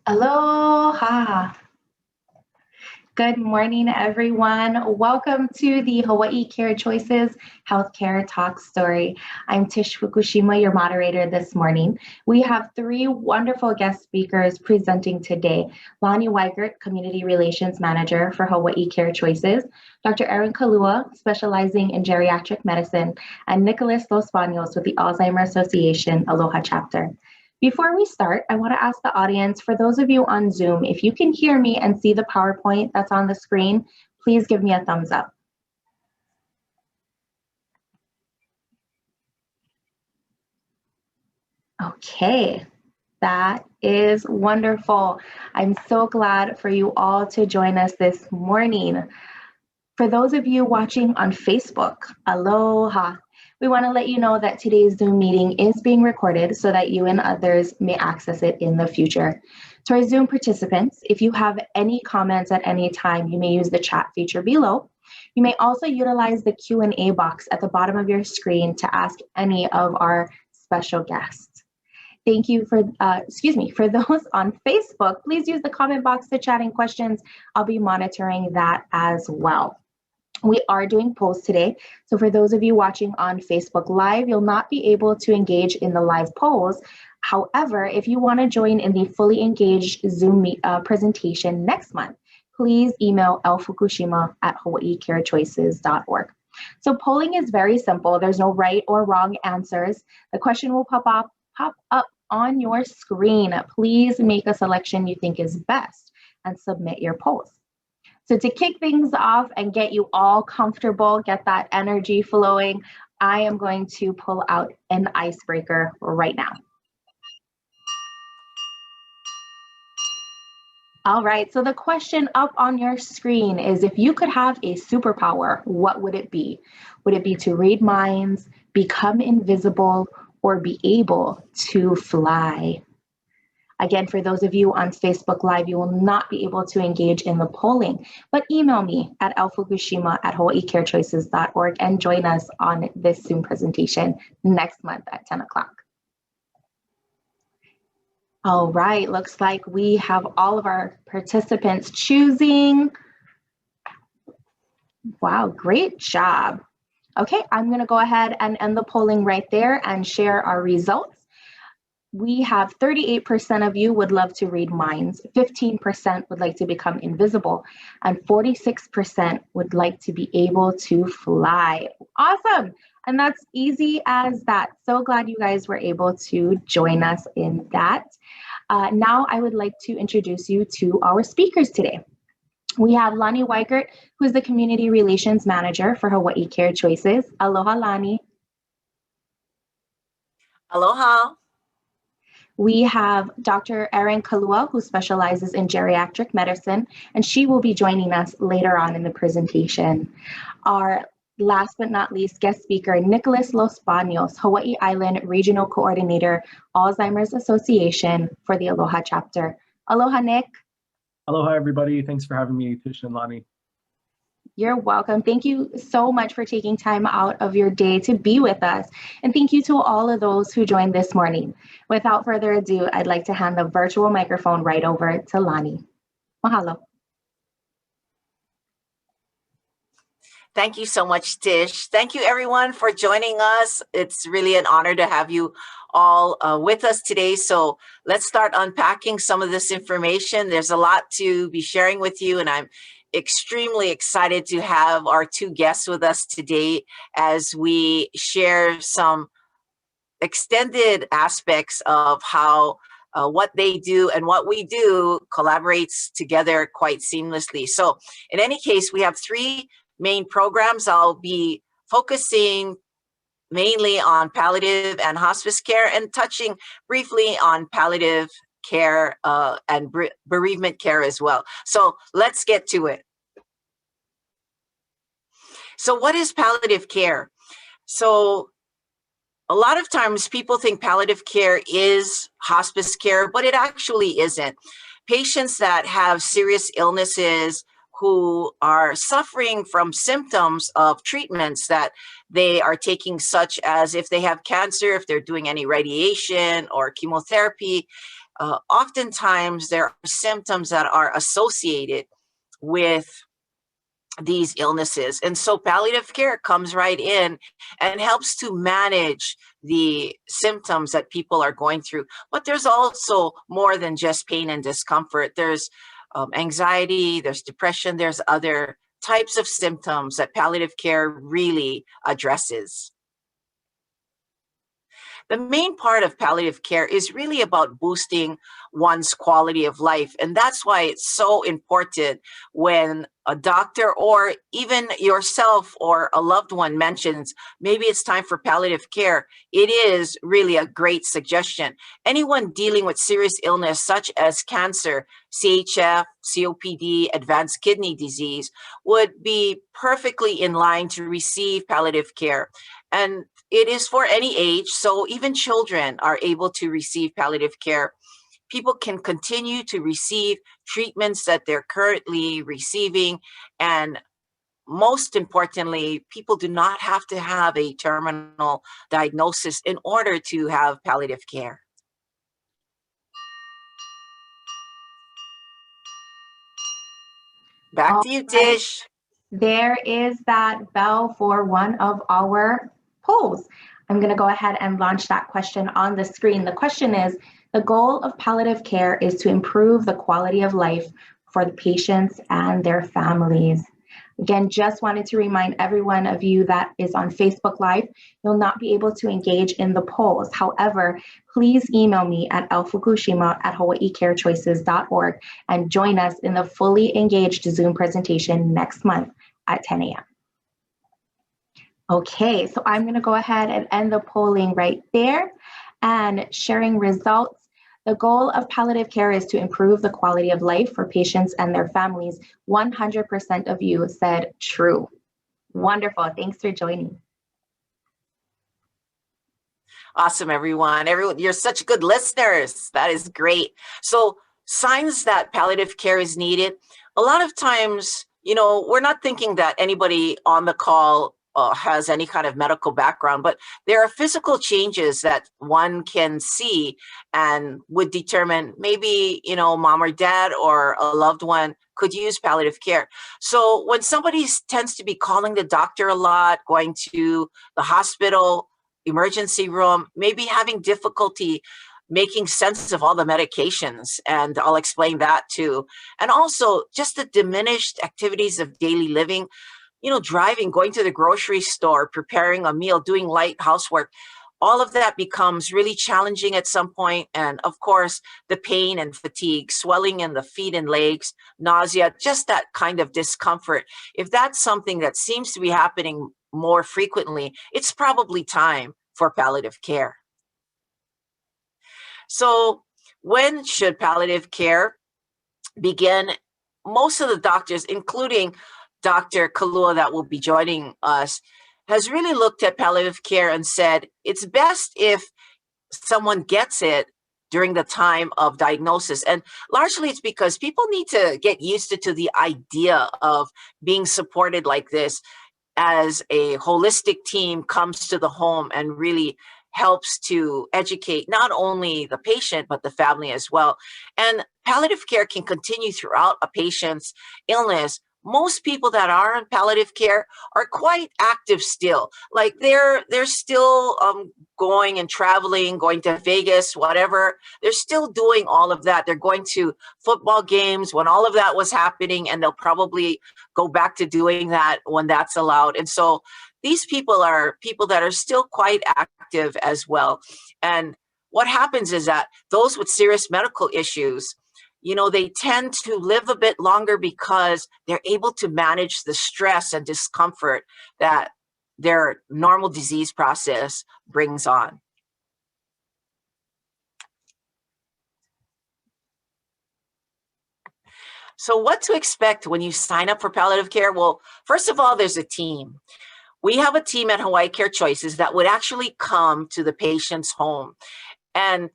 Aloha. Good morning, everyone. Welcome to the Hawaii Care Choices Healthcare Talk Story. I'm Tish Fukushima, your moderator this morning. We have three wonderful guest speakers presenting today. Lonnie Weigert, Community Relations Manager for Hawaii Care Choices, Dr. Erin Kalua, specializing in geriatric medicine, and Nicolas with the Alzheimer Association Aloha Chapter. Before we start, I want to ask the audience, for those of you on Zoom, if you can hear me and see the PowerPoint that's on the screen, please give me a thumbs up. Okay, that is wonderful. I'm so glad for you all to join us this morning. For those of you watching on Facebook, aloha. We want to let you know that today's Zoom meeting is being recorded so that you and others may access it in the future. To our Zoom participants, if you have any comments at any time, you may use the chat feature below. You may also utilize the Q&A box at the bottom of your screen to ask any of our special guests. Thank you for, for those on Facebook, please use the comment box to chat in questions. I'll be monitoring that as well. We are doing polls today. So for those of you watching on Facebook Live, you'll not be able to engage in the live polls. However, if you want to join in the fully engaged Zoom presentation next month, please email lfukushima@hawaiicarechoices.org. So polling is very simple. There's no right or wrong answers. The question will pop up on your screen. Please make a selection you think is best and submit your polls. So to kick things off and get you all comfortable, get that energy flowing, I am going to pull out an icebreaker right now. All right, so the question up on your screen is, if you could have a superpower, what would it be? Would it be to read minds, become invisible, or be able to fly? Again, for those of you on Facebook Live, you will not be able to engage in the polling, but email me at lfukushima@hawaiicarechoices.org and join us on this Zoom presentation next month at 10 o'clock. All right, looks like we have all of our participants choosing. Wow, great job. Okay, I'm gonna go ahead and end the polling right there and share our results. We have 38% of you would love to read minds, 15% would like to become invisible, and 46% would like to be able to fly. Awesome, and that's easy as that. So glad you guys were able to join us in that. Now I would like to introduce you to our speakers today. We have Lonnie Weigert, who is the Community Relations Manager for Hawaii Care Choices. Aloha, Lonnie. Aloha. We have Dr. Erin Kalua, who specializes in geriatric medicine, and she will be joining us later on in the presentation. Our last but not least guest speaker, Nicolas Los Banos, Hawaii Island Regional Coordinator, Alzheimer's Association for the Aloha Chapter. Aloha, Nick. Aloha, everybody. Thanks for having me, Tish and Lonnie. You're welcome. Thank you so much for taking time out of your day to be with us. And thank you to all of those who joined this morning. Without further ado, I'd like to hand the virtual microphone right over to Lonnie. Mahalo. Thank you so much, Tish. Thank you, everyone, for joining us. It's really an honor to have you all with us today. So let's start unpacking some of this information. There's a lot to be sharing with you, and I'm extremely excited to have our two guests with us today as we share some extended aspects of how what they do and what we do collaborates together quite seamlessly. So in any case, we have three main programs. I'll be focusing mainly on palliative and hospice care and touching briefly on palliative care and bereavement care as well. So let's get to it. So what is palliative care? So a lot of times people think palliative care is hospice care, but it actually isn't. Patients that have serious illnesses who are suffering from symptoms of treatments that they are taking, such as if they have cancer, if they're doing any radiation or chemotherapy. Oftentimes there are symptoms that are associated with these illnesses. And so palliative care comes right in and helps to manage the symptoms that people are going through. But there's also more than just pain and discomfort. There's anxiety, there's depression, there's other types of symptoms that palliative care really addresses. The main part of palliative care is really about boosting one's quality of life. And that's why it's so important when a doctor or even yourself or a loved one mentions, maybe it's time for palliative care. It is really a great suggestion. Anyone dealing with serious illness such as cancer, CHF, COPD, advanced kidney disease would be perfectly in line to receive palliative care. And it is for any age, so even children are able to receive palliative care. People can continue to receive treatments that they're currently receiving. And most importantly, people do not have to have a terminal diagnosis in order to have palliative care. Back to you, Tish. There is that bell for one of our polls. I'm going to go ahead and launch that question on the screen. The question is, the goal of palliative care is to improve the quality of life for the patients and their families. Again, just wanted to remind every one of you that is on Facebook Live, you'll not be able to engage in the polls. However, please email me at lfukushima@hawaiicarechoices.org and join us in the fully engaged Zoom presentation next month at 10 a.m. Okay, so I'm going to go ahead and end the polling right there and sharing results. The goal of palliative care is to improve the quality of life for patients and their families. 100% of you said true. Wonderful. Thanks for joining. Awesome, everyone. You're such good listeners. That is great. So, signs that palliative care is needed. A lot of times, we're not thinking that anybody on the call has any kind of medical background, but there are physical changes that one can see and would determine maybe, mom or dad or a loved one could use palliative care. So when somebody tends to be calling the doctor a lot, going to the hospital, emergency room, maybe having difficulty making sense of all the medications, and I'll explain that too. And also just the diminished activities of daily living, driving, going to the grocery store, preparing a meal, doing light housework, all of that becomes really challenging at some point. And of course, the pain and fatigue, swelling in the feet and legs, nausea, just that kind of discomfort. If that's something that seems to be happening more frequently, it's probably time for palliative care. So when should palliative care begin? Most of the doctors, including Dr. Kalua that will be joining us, has really looked at palliative care and said it's best if someone gets it during the time of diagnosis. And largely it's because people need to get used to the idea of being supported like this as a holistic team comes to the home and really helps to educate not only the patient, but the family as well. And palliative care can continue throughout a patient's illness. Most people that are in palliative care are quite active still. Like they're still going and traveling, going to Vegas, whatever. They're still doing all of that. They're going to football games when all of that was happening, and they'll probably go back to doing that when that's allowed. And so these people are people that are still quite active as well. And what happens is that those with serious medical issues, they tend to live a bit longer because they're able to manage the stress and discomfort that their normal disease process brings on. So what to expect when you sign up for palliative care? Well, first of all, there's a team. We have a team at Hawaii Care Choices that would actually come to the patient's home. And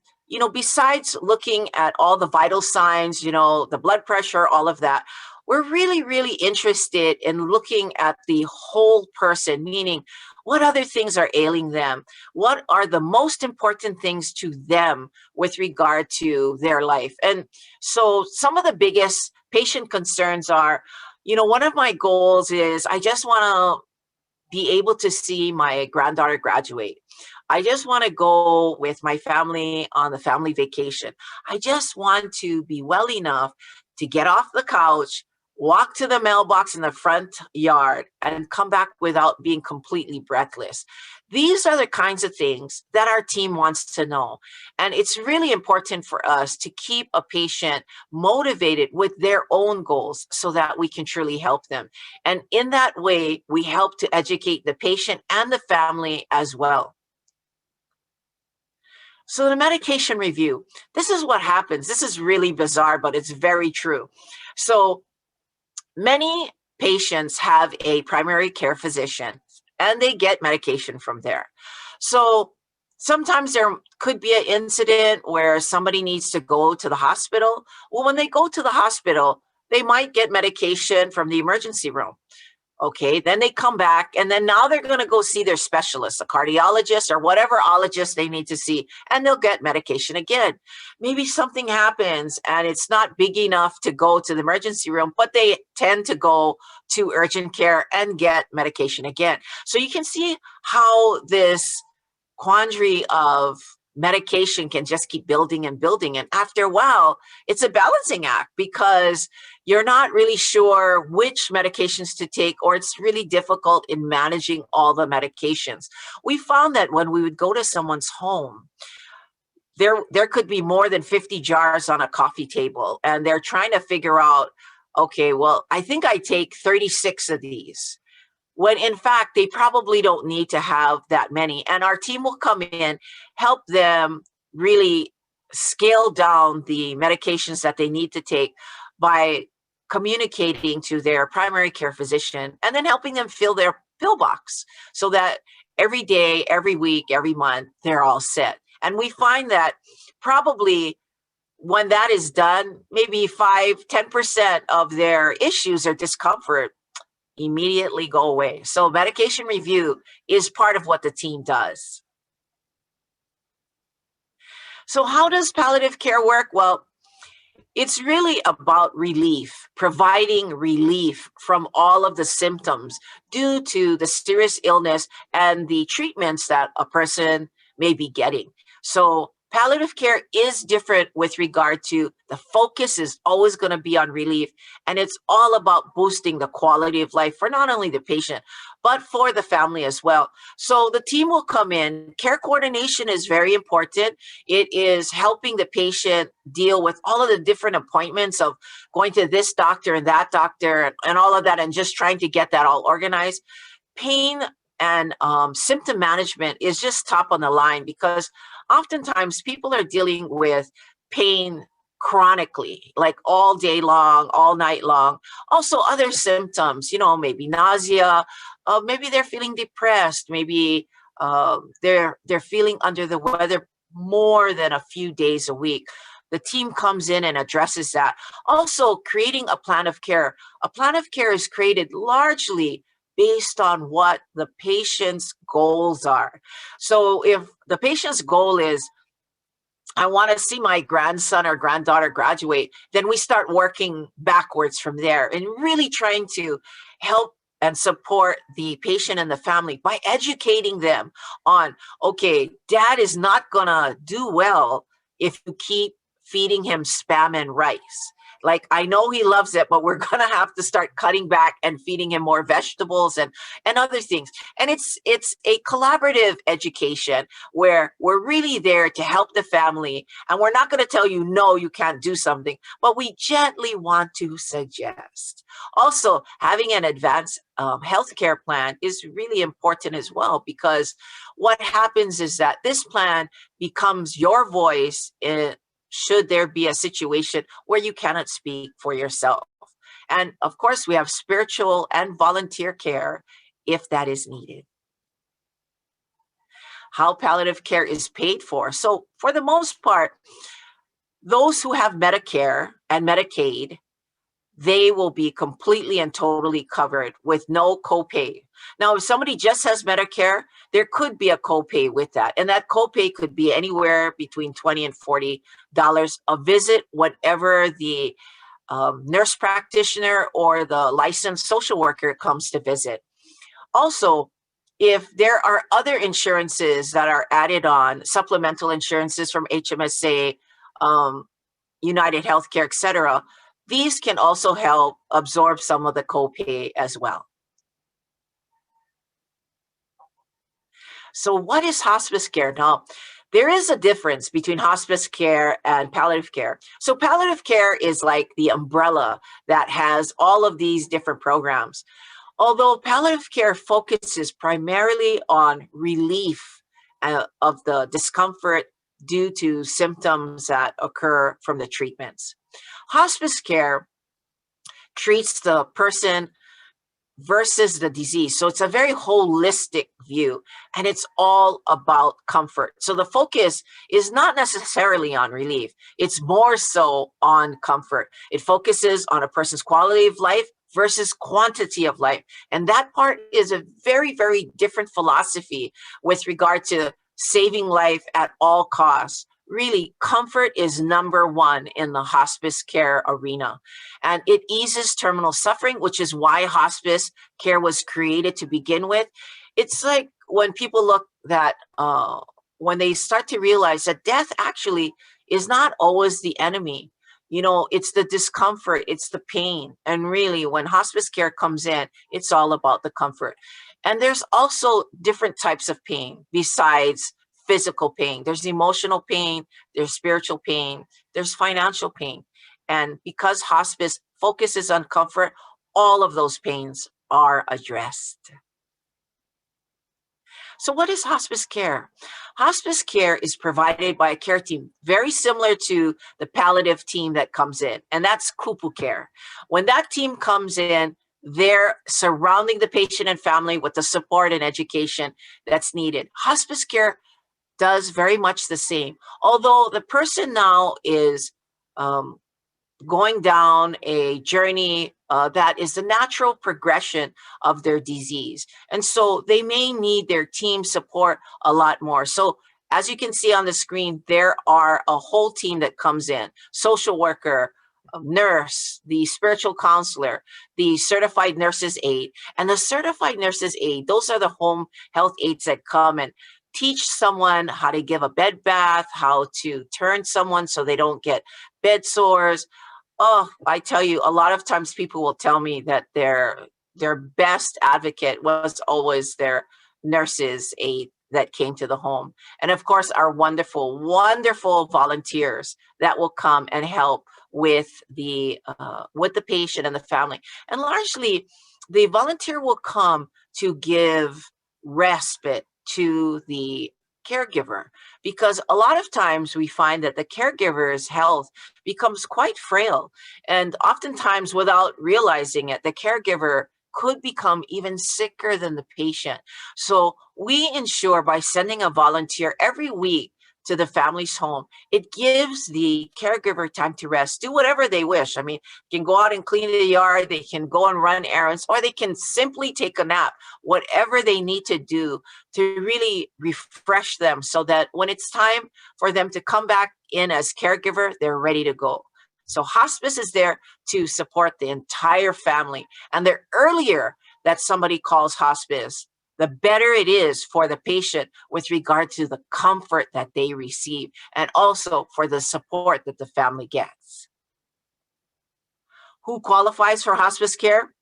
besides looking at all the vital signs, the blood pressure, all of that, we're really, really interested in looking at the whole person, meaning what other things are ailing them? What are the most important things to them with regard to their life? And so some of the biggest patient concerns are, one of my goals is I just want to be able to see my granddaughter graduate. I just want to go with my family on the family vacation. I just want to be well enough to get off the couch, walk to the mailbox in the front yard, and come back without being completely breathless. These are the kinds of things that our team wants to know. And it's really important for us to keep a patient motivated with their own goals so that we can truly help them. And in that way, we help to educate the patient and the family as well. So the medication review, this is what happens. This is really bizarre, but it's very true. So many patients have a primary care physician and they get medication from there. So sometimes there could be an incident where somebody needs to go to the hospital. Well, when they go to the hospital, they might get medication from the emergency room. Okay, then they come back and then now they're going to go see their specialist, a cardiologist or whatever ologist they need to see, and they'll get medication again. Maybe something happens and it's not big enough to go to the emergency room, but they tend to go to urgent care and get medication again. So you can see how this quandary of medication can just keep building and building. And after a while, it's a balancing act because you're not really sure which medications to take, or it's really difficult in managing all the medications. We found that when we would go to someone's home, there could be more than 50 jars on a coffee table, and they're trying to figure out, okay, well, I think I take 36 of these, when in fact, they probably don't need to have that many. And our team will come in, help them really scale down the medications that they need to take by communicating to their primary care physician and then helping them fill their pill box so that every day, every week, every month, they're all set. And we find that probably when that is done, maybe 5-10% of their issues or discomfort immediately go away. So medication review is part of what the team does. So how does palliative care work? Well, it's really about relief, providing relief from all of the symptoms due to the serious illness and the treatments that a person may be getting. So palliative care is different with regard to the focus is always going to be on relief, and it's all about boosting the quality of life for not only the patient, but for the family as well. So the team will come in. Care coordination is very important. It is helping the patient deal with all of the different appointments of going to this doctor and that doctor and all of that, and just trying to get that all organized. Pain and symptom management is just top on the line because oftentimes people are dealing with pain chronically, like all day long, all night long. Also other symptoms, maybe nausea, maybe they're feeling depressed, maybe they're feeling under the weather more than a few days a week. The team comes in and addresses that. Also, creating a plan of care. A plan of care is created largely based on what the patient's goals are. So if the patient's goal is, I want to see my grandson or granddaughter graduate, then we start working backwards from there and really trying to help and support the patient and the family by educating them on, okay, dad is not going to do well if you keep feeding him Spam and rice. Like, I know he loves it, but we're going to have to start cutting back and feeding him more vegetables and other things. And it's a collaborative education where we're really there to help the family. And we're not going to tell you, no, you can't do something, but we gently want to suggest. Also, having an advanced healthcare plan is really important as well, because what happens is that this plan becomes your voice should there be a situation where you cannot speak for yourself. And of course, we have spiritual and volunteer care if that is needed. How palliative care is paid for. So for the most part, those who have Medicare and Medicaid, they will be completely and totally covered with no copay. Now, if somebody just has Medicare, there could be a copay with that. And that copay could be anywhere between $20 and $40 a visit, whatever the nurse practitioner or the licensed social worker comes to visit. Also, if there are other insurances that are added on, supplemental insurances from HMSA, United Healthcare, etc., these can also help absorb some of the copay as well. So what is hospice care? Now, there is a difference between hospice care and palliative care. So palliative care is like the umbrella that has all of these different programs. Although palliative care focuses primarily on relief of the discomfort due to symptoms that occur from the treatments. Hospice care treats the person versus the disease. So it's a very holistic view, and it's all about comfort. So the focus is not necessarily on relief. It's more so on comfort. It focuses on a person's quality of life versus quantity of life. And that part is a very, very different philosophy with regard to saving life at all costs. Really, comfort is number one in the hospice care arena. And it eases terminal suffering, which is why hospice care was created to begin with. It's like when people look that, when they start to realize that death actually is not always the enemy. You know, it's the discomfort, it's the pain. And really, when hospice care comes in, it's all about the comfort. And there's also different types of pain besides physical pain. There's emotional pain, there's spiritual pain, there's financial pain. And because hospice focuses on comfort, all of those pains are addressed. So what is hospice care? Hospice care is provided by a care team, very similar to the palliative team that comes in, and that's kupu care. When that team comes in, they're surrounding the patient and family with the support and education that's needed. Hospice care does very much the same, although the person now is going down a journey that is the natural progression of their disease. And so they may need their team support a lot more. So as you can see on the screen, there are a whole team that comes in: social worker, nurse, the spiritual counselor, the certified nurse's aide. And the certified nurse's aide, those are the home health aides that come and teach someone how to give a bed bath, how to turn someone so they don't get bed sores. Oh, I tell you, a lot of times people will tell me that their best advocate was always their nurse's aide that came to the home. And of course, our wonderful, wonderful volunteers that will come and help with the patient and the family. And largely, the volunteer will come to give respite to the caregiver, because a lot of times we find that the caregiver's health becomes quite frail, and oftentimes without realizing it, the caregiver could become even sicker than the patient. So we ensure by sending a volunteer every week to the family's home, it gives the caregiver time to rest, do whatever they wish. I mean, they can go out and clean the yard, they can go and run errands, or they can simply take a nap, whatever they need to do to really refresh them so that when it's time for them to come back in as caregiver, they're ready to go. So hospice is there to support the entire family. And the earlier that somebody calls hospice, the better it is for the patient with regard to the comfort that they receive, and also for the support that the family gets. Who qualifies for hospice care?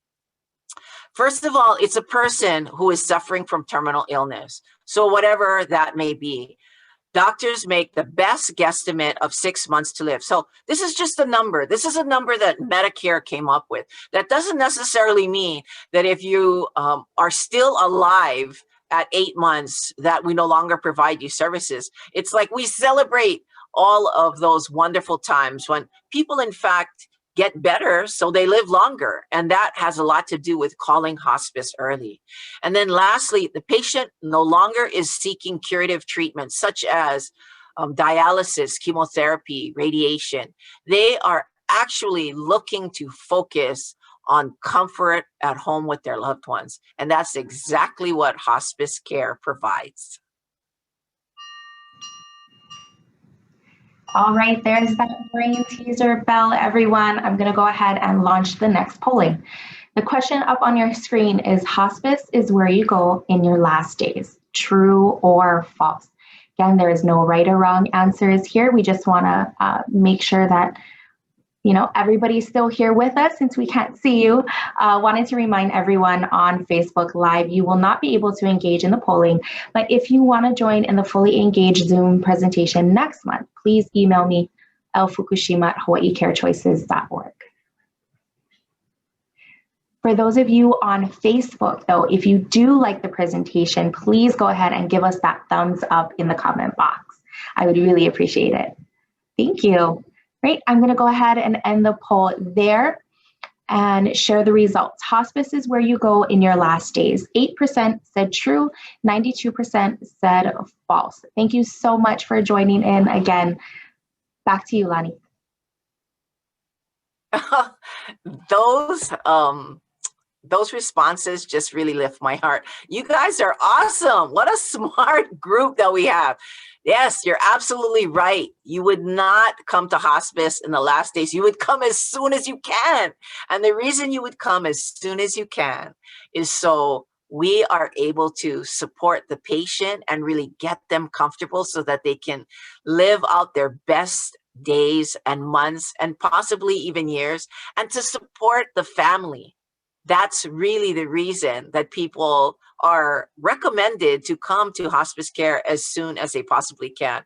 First of all, it's a person who is suffering from terminal illness. So whatever that may be. Doctors make the best guesstimate of 6 months to live. So this is just a number. This is a number that Medicare came up with. That doesn't necessarily mean that if you are still alive at 8 months, that we no longer provide you services. It's like we celebrate all of those wonderful times when people, in fact, get better, so they live longer. And that has a lot to do with calling hospice early. And then lastly, the patient no longer is seeking curative treatments such as dialysis, chemotherapy, radiation. They are actually looking to focus on comfort at home with their loved ones. And that's exactly what hospice care provides. All right, there's that brain teaser bell, everyone. I'm going to go ahead and launch the next polling. The question up on your screen is: hospice is where you go in your last days. True or false? Again, there is no right or wrong answers here. We just want to make sure that everybody's still here with us since we can't see you. Wanted to remind everyone on Facebook Live, you will not be able to engage in the polling, but if you want to join in the fully engaged Zoom presentation next month, please email me, lfukushima@hawaiicarechoices.org. For those of you on Facebook, though, if you do like the presentation, please go ahead and give us that thumbs up in the comment box. I would really appreciate it. Thank you. Great, I'm going to go ahead and end the poll there and share the results. Hospice is where you go in your last days. 8% said true, 92% said false. Thank you so much for joining in. Again, back to you, Lani. Those responses just really lift my heart. You guys are awesome. What a smart group that we have. Yes, you're absolutely right. You would not come to hospice in the last days. You would come as soon as you can. And the reason you would come as soon as you can is so we are able to support the patient and really get them comfortable so that they can live out their best days and months and possibly even years, and to support the family. That's really the reason that people are recommended to come to hospice care as soon as they possibly can.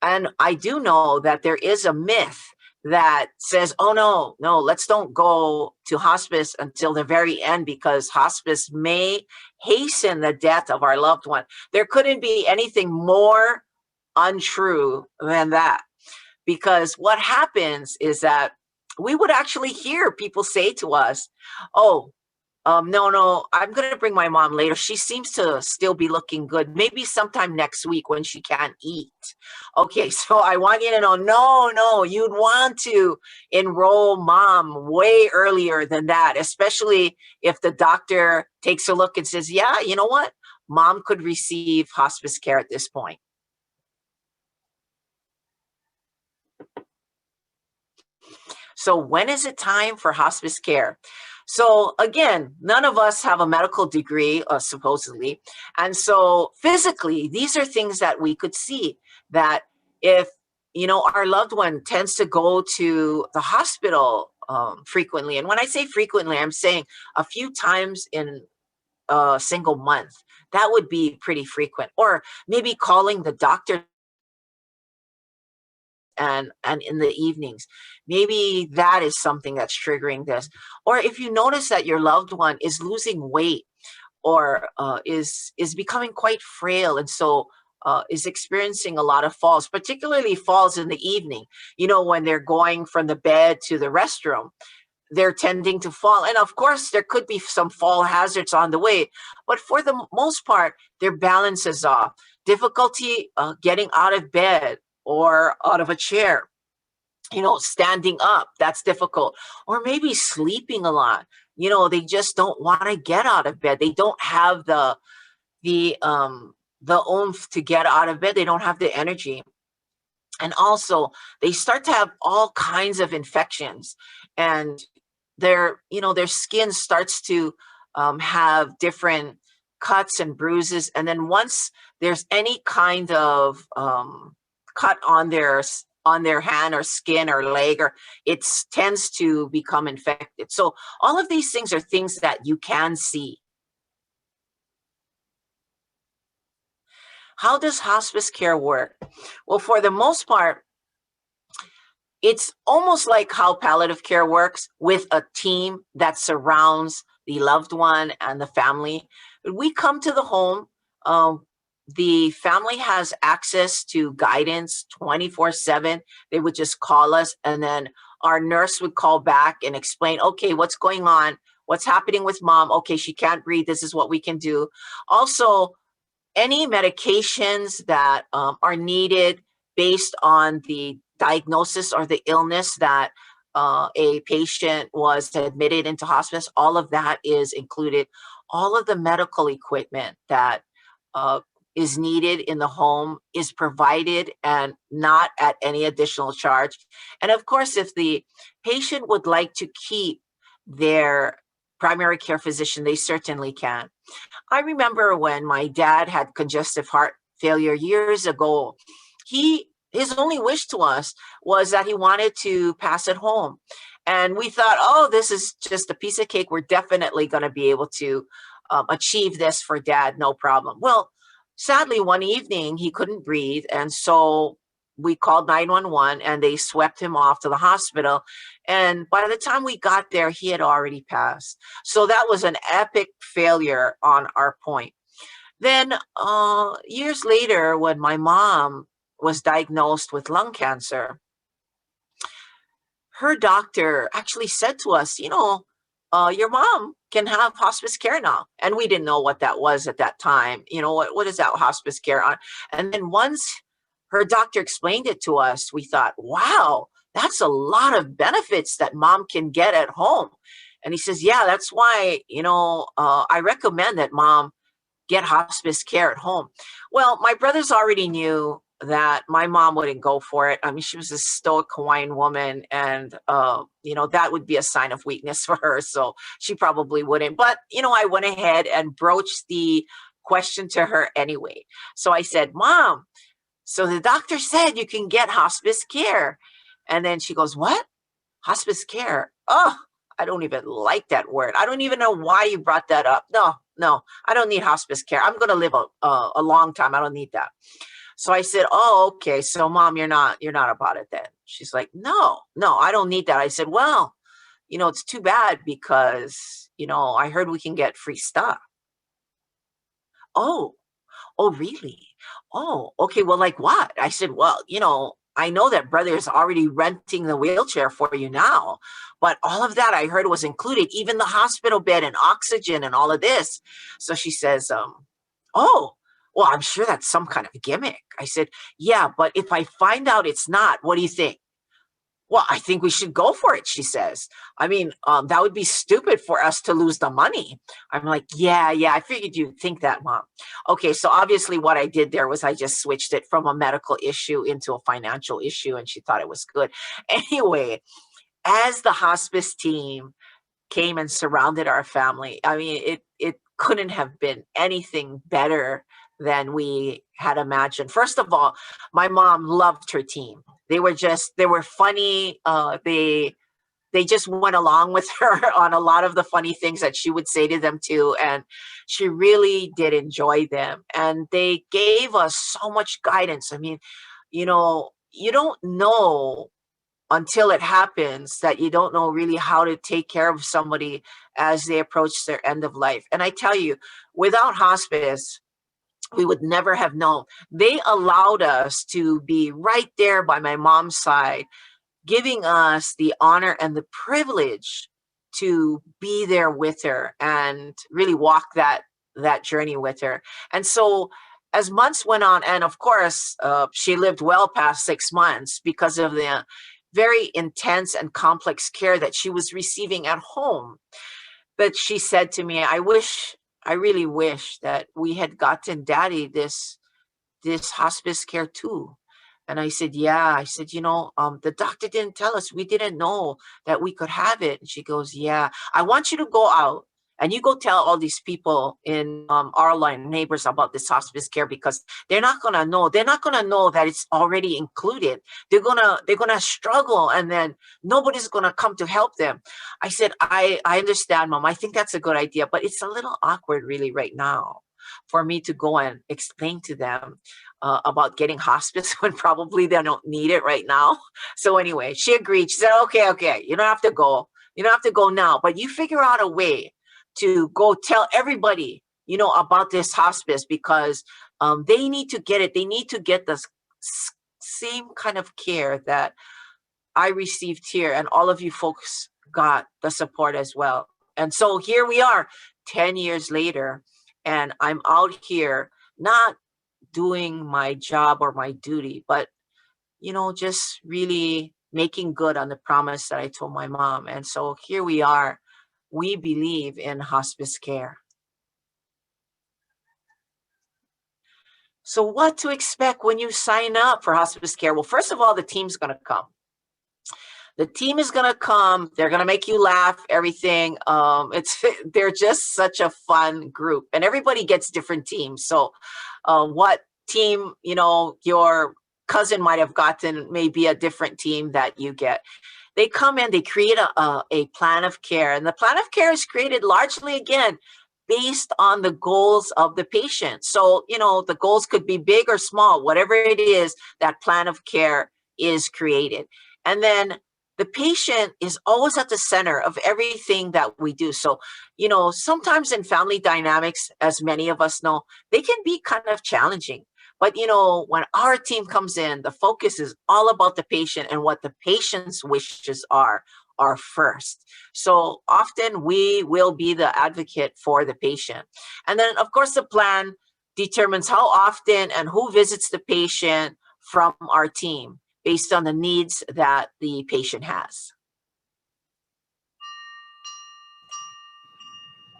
And I do know that there is a myth that says, oh, no, let's don't go to hospice until the very end because hospice may hasten the death of our loved one. There couldn't be anything more untrue than that, because what happens is that we would actually hear people say to us, oh, no, I'm going to bring my mom later. She seems to still be looking good. Maybe sometime next week when she can't eat. Okay, so I want you to know, no, you'd want to enroll mom way earlier than that, especially if the doctor takes a look and says, yeah, you know what? Mom could receive hospice care at this point. So when is it time for hospice care? So again, none of us have a medical degree, supposedly. And so physically, these are things that we could see, that if, our loved one tends to go to the hospital frequently. And when I say frequently, I'm saying a few times in a single month. That would be pretty frequent. Or maybe calling the doctor and in the evenings. Maybe that is something that's triggering this. Or if you notice that your loved one is losing weight or is becoming quite frail, and so is experiencing a lot of falls, particularly falls in the evening, when they're going from the bed to the restroom, they're tending to fall. And of course, there could be some fall hazards on the way, but for the most part, their balance is off. Difficulty getting out of bed or out of a chair, standing up, that's difficult. Or maybe sleeping a lot. They just don't want to get out of bed. They don't have the oomph to get out of bed. They don't have the energy. And also they start to have all kinds of infections, and their skin starts to have different cuts and bruises. And then once there's any kind of cut on their hand or skin or leg, or it tends to become infected. So all of these things are things that you can see. How does hospice care work? Well, for the most part, it's almost like how palliative care works, with a team that surrounds the loved one and the family. We come to the home. The family has access to guidance 24/7. They would just call us, and then our nurse would call back and explain, okay, what's going on? What's happening with mom? Okay, she can't breathe. This is what we can do. Also, any medications that are needed based on the diagnosis or the illness that a patient was admitted into hospice, all of that is included. All of the medical equipment that is needed in the home is provided and not at any additional charge. And of course, if the patient would like to keep their primary care physician, they certainly can. I remember when my dad had congestive heart failure years ago, his only wish to us was that he wanted to pass it home. And we thought, oh, this is just a piece of cake. We're definitely going to be able to achieve this for dad, no problem. Well, sadly, one evening he couldn't breathe. And so we called 911 and they swept him off to the hospital. And by the time we got there, he had already passed. So that was an epic failure on our point. Then years later, when my mom was diagnosed with lung cancer, her doctor actually said to us, your mom can have hospice care now. And we didn't know what that was at that time. What is that hospice care on? And then once her doctor explained it to us, we thought, wow, that's a lot of benefits that mom can get at home. And he says, yeah, that's why, I recommend that mom get hospice care at home. Well, my brothers already knew that my mom wouldn't go for it. I mean, she was a stoic Hawaiian woman, and that would be a sign of weakness for her. So she probably wouldn't. But I went ahead and broached the question to her anyway. So I said, Mom, so the doctor said you can get hospice care. And then she goes, what? Hospice care? Oh, I don't even like that word. I don't even know why you brought that up. No, I don't need hospice care. I'm going to live a long time. I don't need that. So I said, oh, okay. So Mom, you're not about it then. She's like, no, I don't need that. I said, well, it's too bad because, I heard we can get free stuff. Oh, really? Oh, okay. Well, like what? I said, well, I know that brother is already renting the wheelchair for you now, but all of that I heard was included, even the hospital bed and oxygen and all of this. So she says, oh, well, I'm sure that's some kind of gimmick. I said, yeah, but if I find out it's not, what do you think? Well, I think we should go for it, she says. I mean, that would be stupid for us to lose the money. I'm like, yeah, I figured you'd think that, Mom. Okay, so obviously what I did there was I just switched it from a medical issue into a financial issue, and she thought it was good. Anyway, as the hospice team came and surrounded our family, I mean, it couldn't have been anything better than we had imagined. First of all, my mom loved her team. They were funny. They just went along with her on a lot of the funny things that she would say to them too. And she really did enjoy them. And they gave us so much guidance. I mean, you don't know until it happens that you don't know really how to take care of somebody as they approach their end of life. And I tell you, without hospice, we would never have known. They allowed us to be right there by my mom's side, giving us the honor and the privilege to be there with her and really walk that journey with her. And so as months went on, and of course, she lived well past 6 months because of the very intense and complex care that she was receiving at home. But she said to me, I really wish that we had gotten Daddy this hospice care too. And I said, yeah. I said, the doctor didn't tell us. We didn't know that we could have it. And she goes, yeah, I want you to go out and you go tell all these people in our line, neighbors, about this hospice care, because they're not going to know. They're not going to know that it's already included. They're going to struggle, and then nobody's going to come to help them. I said, I understand, Mom. I think that's a good idea, but it's a little awkward really right now for me to go and explain to them about getting hospice when probably they don't need it right now. So anyway, she agreed. She said, okay, you don't have to go. You don't have to go now, but you figure out a way to go tell everybody, about this hospice, because they need to get it. They need to get the same kind of care that I received here, and all of you folks got the support as well. And so here we are 10 years later, and I'm out here not doing my job or my duty, but, just really making good on the promise that I told my mom. And so here we are. We believe in hospice care. So what to expect when you sign up for hospice care? Well, first of all, the team's going to come. The team is going to come. They're going to make you laugh, everything. They're just such a fun group, and everybody gets different teams. So what team, your cousin might have gotten may be a different team that you get. They come in, they create a plan of care, and the plan of care is created largely, again, based on the goals of the patient. So, the goals could be big or small, whatever it is, that plan of care is created. And then the patient is always at the center of everything that we do. So, sometimes in family dynamics, as many of us know, they can be kind of challenging. But, when our team comes in, the focus is all about the patient and what the patient's wishes are first. So often we will be the advocate for the patient. And then, of course, the plan determines how often and who visits the patient from our team based on the needs that the patient has.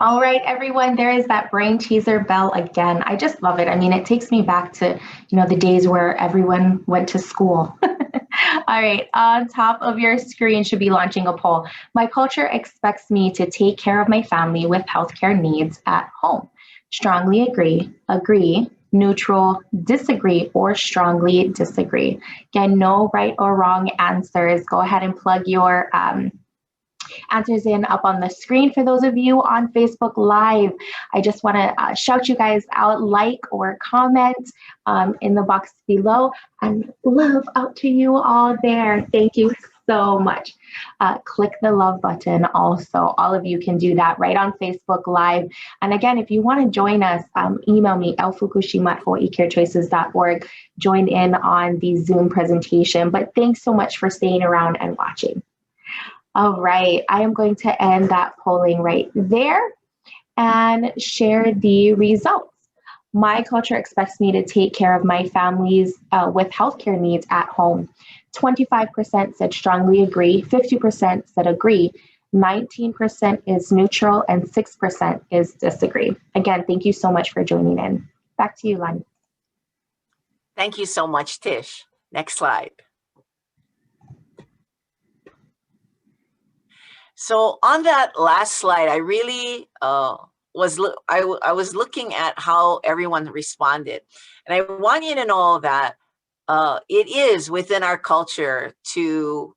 All right, everyone, there is that brain teaser bell again. I just love it. I mean, it takes me back to, the days where everyone went to school. All right, on top of your screen should be launching a poll. My culture expects me to take care of my family with healthcare needs at home. Strongly agree, neutral, disagree, or strongly disagree. Again, no right or wrong answers. Go ahead and plug your answers in up on the screen. For those of you on Facebook Live, I just want to shout you guys out, like or comment in the box below, and love out to you all there. Thank you so much. Click the love button also. All of you can do that right on Facebook Live. And again, if you want to join us, email me, lfukushima@hawaiicarechoices.org. Join in on the Zoom presentation. But thanks so much for staying around and watching. All right, I am going to end that polling right there and share the results. My culture expects me to take care of my families with healthcare needs at home. 25% said strongly agree, 50% said agree, 19% is neutral, and 6% is disagree. Again, thank you so much for joining in. Back to you, Lani. Thank you so much, Tish. Next slide. So on that last slide, I really was looking at how everyone responded. And I want you to know that it is within our culture to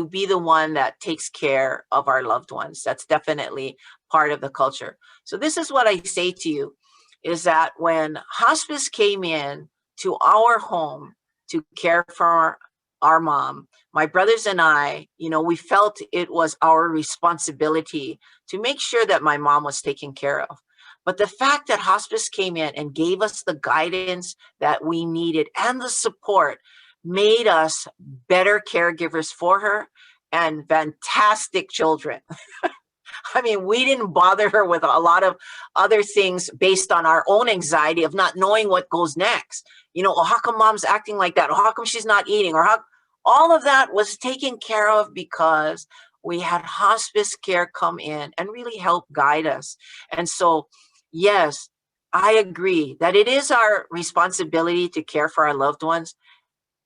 be the one that takes care of our loved ones. That's definitely part of the culture. So this is what I say to you, is that when hospice came in to our home to care for our mom, my brothers and I, we felt it was our responsibility to make sure that my mom was taken care of. But the fact that hospice came in and gave us the guidance that we needed and the support made us better caregivers for her and fantastic children. I mean, we didn't bother her with a lot of other things based on our own anxiety of not knowing what goes next. How come mom's acting like that? Or how come she's not eating? Or all of that was taken care of because we had hospice care come in and really help guide us. And so, yes, I agree that it is our responsibility to care for our loved ones.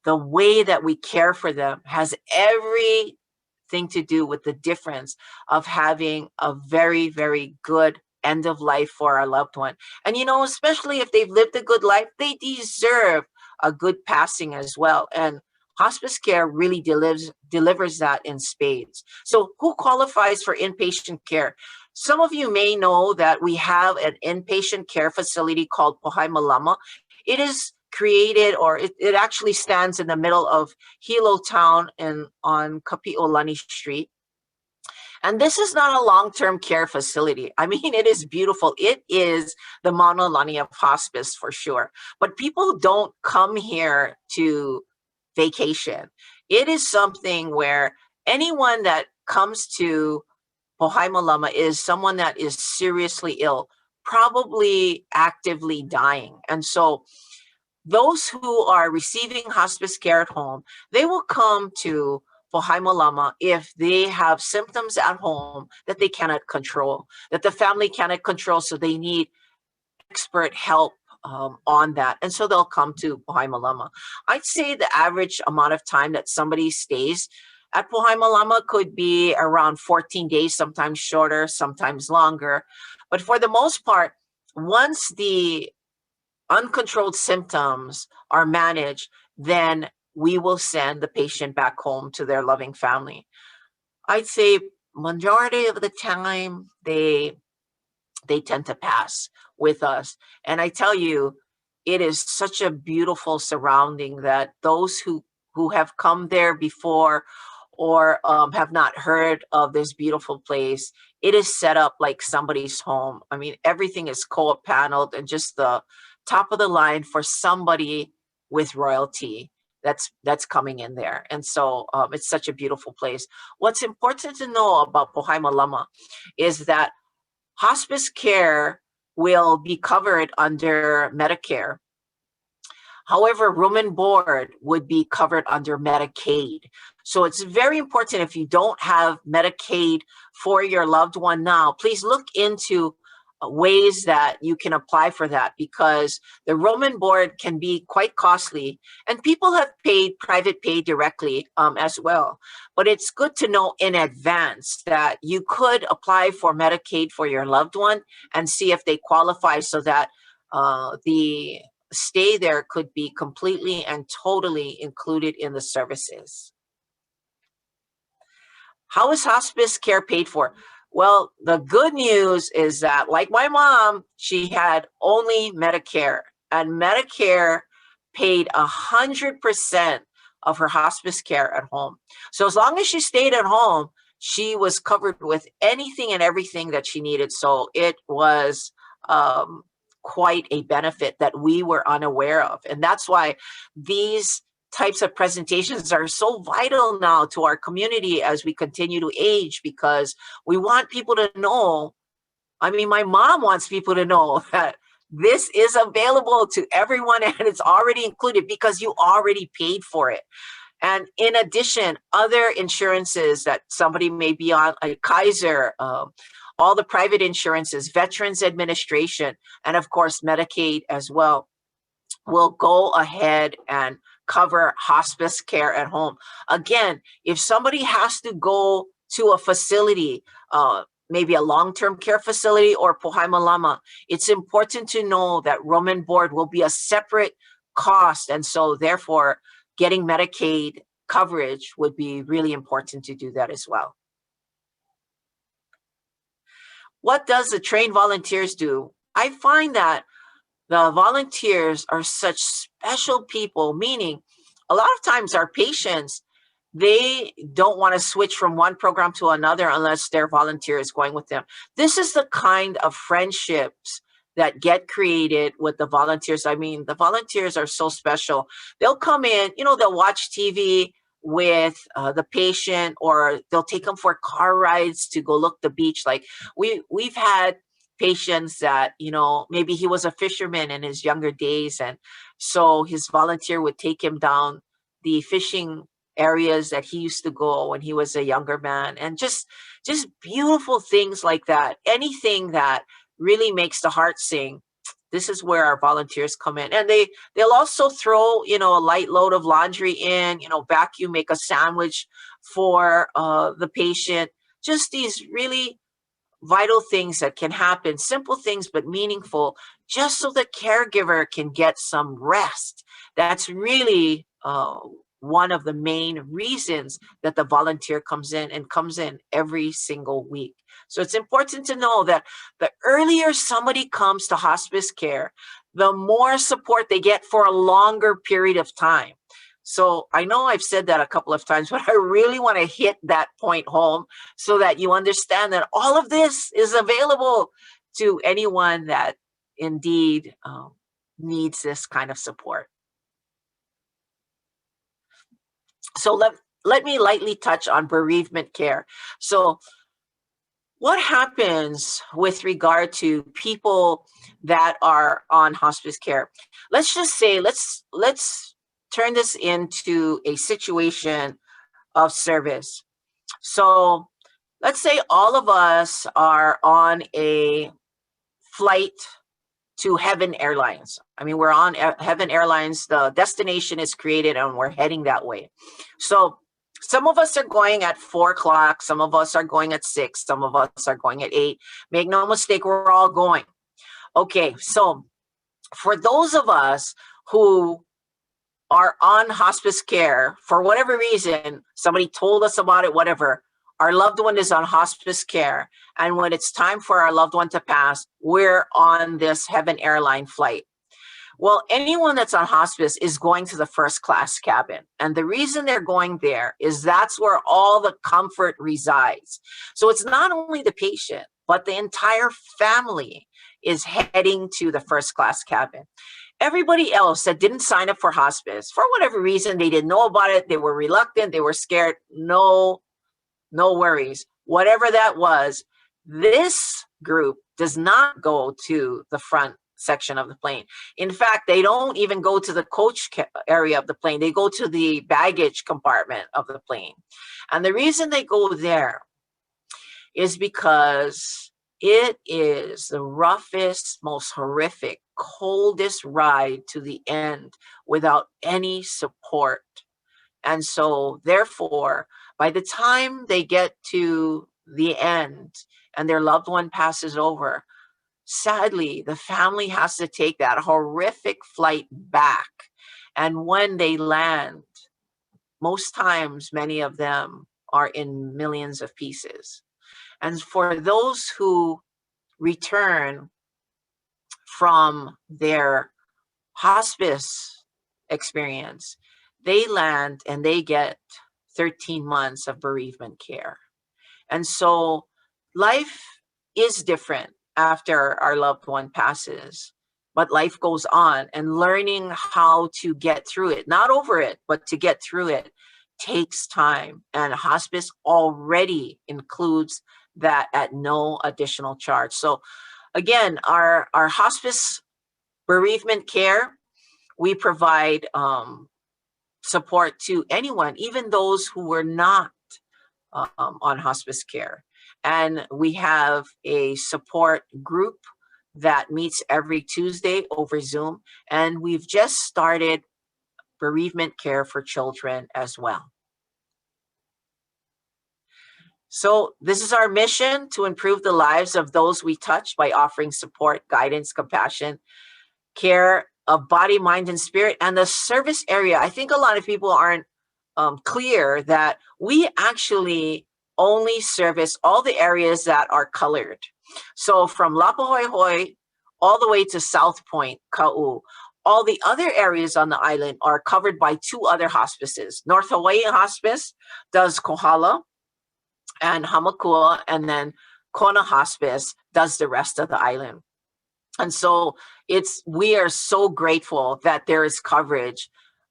The way that we care for them has everything to do with the difference of having a very, very good end of life for our loved one. And, especially if they've lived a good life, they deserve a good passing as well. And hospice care really delivers that in spades. So who qualifies for inpatient care? Some of you may know that we have an inpatient care facility called Pohai Malama. It is created, or it actually stands in the middle of Hilo Town on Kapi'olani Street. And this is not a long-term care facility. I mean, it is beautiful. It is the Mauna Lani of hospice for sure. But people don't come here to vacation. It is something where anyone that comes to Pohai Malama is someone that is seriously ill, probably actively dying. And so those who are receiving hospice care at home, they will come to Pohaimolama if they have symptoms at home that they cannot control, that the family cannot control, so they need expert help on that. And so they'll come to Pohaimolama. I'd say the average amount of time that somebody stays at Pohaimolama could be around 14 days, sometimes shorter, sometimes longer. But for the most part, once the uncontrolled symptoms are managed, then we will send the patient back home to their loving family. I'd say majority of the time they tend to pass with us. And I tell you, it is such a beautiful surrounding that those who have come there before or have not heard of this beautiful place, it is set up like somebody's home. I mean, everything is co-op paneled and just the top of the line for somebody with royalty that's coming in there. And so it's such a beautiful place. What's important to know about Pohaimolama is that hospice care will be covered under Medicare. However, room and board would be covered under Medicaid. So it's very important, if you don't have Medicaid for your loved one now, please look into ways that you can apply for that, because the room and board can be quite costly, and people have paid private pay directly as well. But it's good to know in advance that you could apply for Medicaid for your loved one and see if they qualify, so that the stay there could be completely and totally included in the services. How is hospice care paid for? Well, the good news is that, like my mom, she had only Medicare, and Medicare paid 100% of her hospice care at home. So as long as she stayed at home, she was covered with anything and everything that she needed. So it was quite a benefit that we were unaware of. And that's why these types of presentations are so vital now to our community as we continue to age, because we want people to know. I mean, my mom wants people to know that this is available to everyone and it's already included because you already paid for it. And in addition, other insurances that somebody may be on, like Kaiser, all the private insurances, Veterans Administration, and of course, Medicaid as well, will go ahead and cover hospice care at home. Again, if somebody has to go to a facility, maybe a long-term care facility or Pohaimolama, it's important to know that room and board will be a separate cost. And so therefore, getting Medicaid coverage would be really important to do that as well. What does the trained volunteers do? I find that the volunteers are such special people, meaning a lot of times our patients, they don't want to switch from one program to another unless their volunteer is going with them. This is the kind of friendships that get created with the volunteers. I mean, the volunteers are so special. They'll come in, they'll watch TV with the patient, or they'll take them for car rides to go look the beach. Like we've had patients that, maybe he was a fisherman in his younger days, and so his volunteer would take him down the fishing areas that he used to go when he was a younger man, and just beautiful things like that. Anything that really makes the heart sing. This is where our volunteers come in, and they'll also throw a light load of laundry in, vacuum, make a sandwich for the patient. Just these really vital things that can happen, simple things but meaningful, just so the caregiver can get some rest. That's really one of the main reasons that the volunteer comes in every single week. So it's important to know that the earlier somebody comes to hospice care, the more support they get for a longer period of time. So I know I've said that a couple of times, but I really want to hit that point home so that you understand that all of this is available to anyone that indeed needs this kind of support. So let me lightly touch on bereavement care. So what happens with regard to people that are on hospice care? Let's just say, let's turn this into a situation of service. So let's say all of us are on a flight to Heaven Airlines. I mean, we're on Heaven Airlines. The destination is created and we're heading that way. So some of us are going at 4 o'clock. Some of us are going at 6. Some of us are going at 8. Make no mistake, we're all going. Okay, so for those of us who are on hospice care, for whatever reason, somebody told us about it, whatever, our loved one is on hospice care. And when it's time for our loved one to pass, we're on this Heaven Airline flight. Well, anyone that's on hospice is going to the first class cabin. And the reason they're going there is that's where all the comfort resides. So it's not only the patient, but the entire family is heading to the first class cabin. Everybody else that didn't sign up for hospice, for whatever reason, they didn't know about it, they were reluctant, they were scared, no worries. Whatever that was, this group does not go to the front section of the plane. In fact, they don't even go to the coach area of the plane. They go to the baggage compartment of the plane. And the reason they go there is because it is the roughest, most horrific, coldest ride to the end without any support. And so therefore, by the time they get to the end and their loved one passes over, sadly, the family has to take that horrific flight back. And when they land, most times, many of them are in millions of pieces. And for those who return from their hospice experience, they land and they get 13 months of bereavement care. And so life is different after our loved one passes, but life goes on, and learning how to get through it, not over it, but to get through it, takes time. And hospice already includes that at no additional charge. So again, our hospice bereavement care, we provide support to anyone, even those who were not on hospice care. And we have a support group that meets every Tuesday over Zoom. And we've just started bereavement care for children as well. So this is our mission: to improve the lives of those we touch by offering support, guidance, compassion, care of body, mind, and spirit. And the service area, I think a lot of people aren't clear that we actually only service all the areas that are colored. So from Lapahoehoe all the way to South Point, Kau, all the other areas on the island are covered by 2 other hospices. North Hawaii Hospice does Kohala and Hamakua, and then Kona Hospice does the rest of the island. And so we are so grateful that there is coverage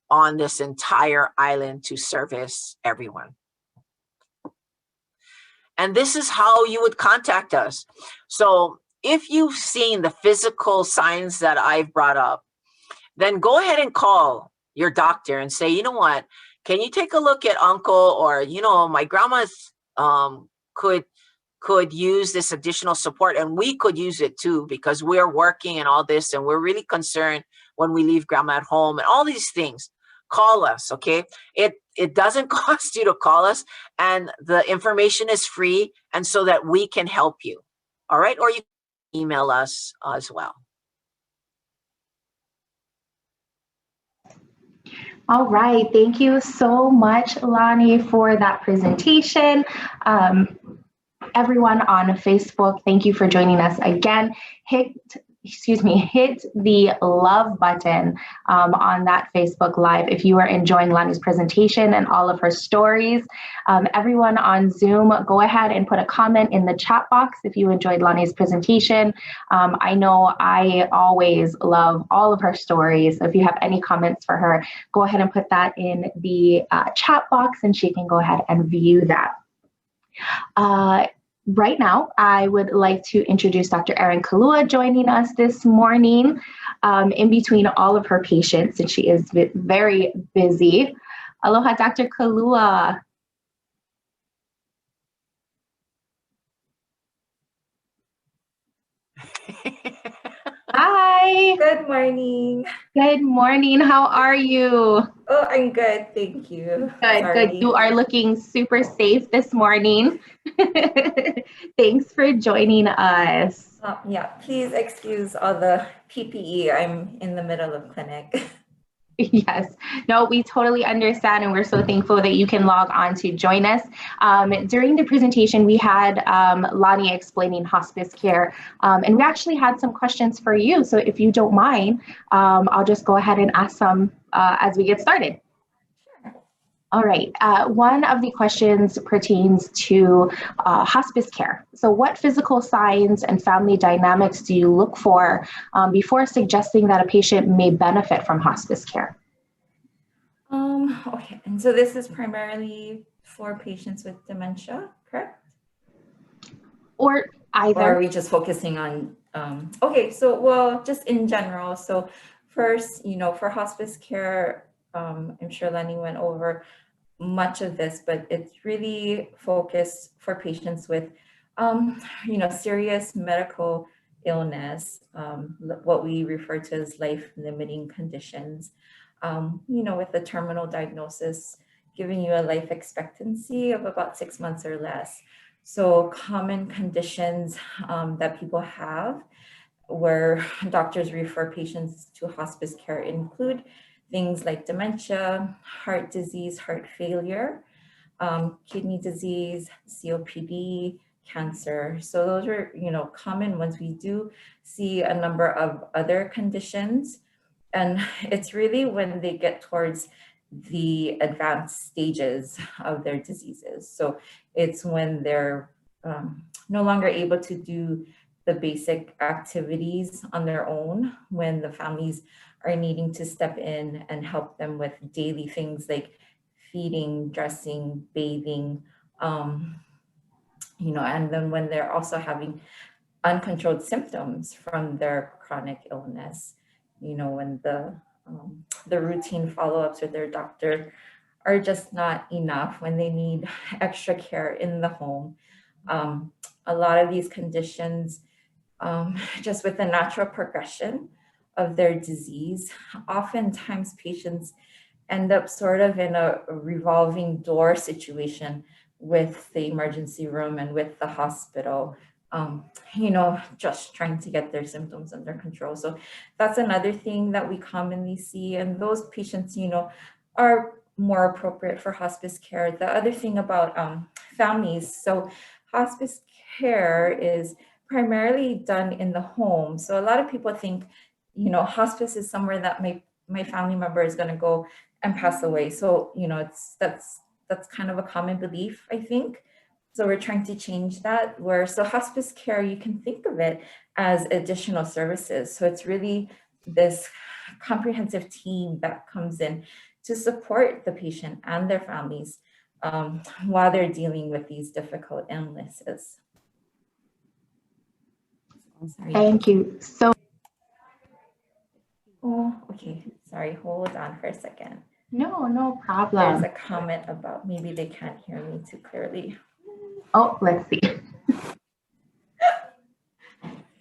on this entire island to service everyone. And this is how you would contact us. So if you've seen the physical signs that I've brought up, then go ahead and call your doctor and say, you know what, can you take a look at uncle, or, you know, my grandma's could use this additional support, and we could use it too, because we're working and all this, and we're really concerned when we leave grandma at home and all these things. Call us, okay? It doesn't cost you to call us, and the information is free, and so that we can help you, all right? Or you can email us as well. All right, thank you so much, Lonnie, for that presentation. Everyone on Facebook, thank you for joining us again. Hit the love button on that Facebook Live if you are enjoying Lonnie's presentation and all of her stories. Everyone on Zoom, go ahead and put a comment in the chat box if you enjoyed Lonnie's presentation. I know I always love all of her stories. So if you have any comments for her, go ahead and put that in the chat box and she can go ahead and view that. right now, I would like to introduce Dr. Erin Kalua joining us this morning in between all of her patients, and she is very busy. Aloha, Dr. Kalua. Hi. Good morning. Good morning. How are you? Oh, I'm good. Thank you. Good, Sorry. good. You are looking super safe this morning. Thanks for joining us. Yeah, please excuse all the PPE. I'm in the middle of clinic. Yes, no, we totally understand, and we're so thankful that you can log on to join us. During the presentation, we had Lonnie explaining hospice care, and we actually had some questions for you. So if you don't mind, I'll just go ahead and ask some as we get started. All right. One of the questions pertains to hospice care. So what physical signs and family dynamics do you look for before suggesting that a patient may benefit from hospice care? Okay, and so this is primarily for patients with dementia, correct? Or either. Or are we just focusing on, okay, so well, just in general. So first, for hospice care, I'm sure Lenny went over much of this, but it's really focused for patients with, serious medical illness, what we refer to as life-limiting conditions, with a terminal diagnosis, giving you a life expectancy of about 6 months or less. So common conditions that people have where doctors refer patients to hospice care include things like dementia, heart disease, heart failure, kidney disease, COPD, cancer. So those are, common ones. We do see a number of other conditions, and it's really when they get towards the advanced stages of their diseases. So it's when they're no longer able to do the basic activities on their own, when the families are needing to step in and help them with daily things like feeding, dressing, bathing, and then when they're also having uncontrolled symptoms from their chronic illness, when the routine follow-ups with their doctor are just not enough, when they need extra care in the home. A lot of these conditions, just with the natural progression of their disease, oftentimes patients end up sort of in a revolving door situation with the emergency room and with the hospital, just trying to get their symptoms under control. So that's another thing that we commonly see, and those patients, are more appropriate for hospice care. The other thing about families, so hospice care is primarily done in the home. So a lot of people think, hospice is somewhere that my family member is going to go and pass away. So, that's kind of a common belief, I think. So we're trying to change that, so hospice care, you can think of it as additional services. So it's really this comprehensive team that comes in to support the patient and their families while they're dealing with these difficult illnesses. Sorry. Thank you so. Oh, okay. Sorry, hold on for a second. No problem. There's a comment about maybe they can't hear me too clearly. Oh, let's see.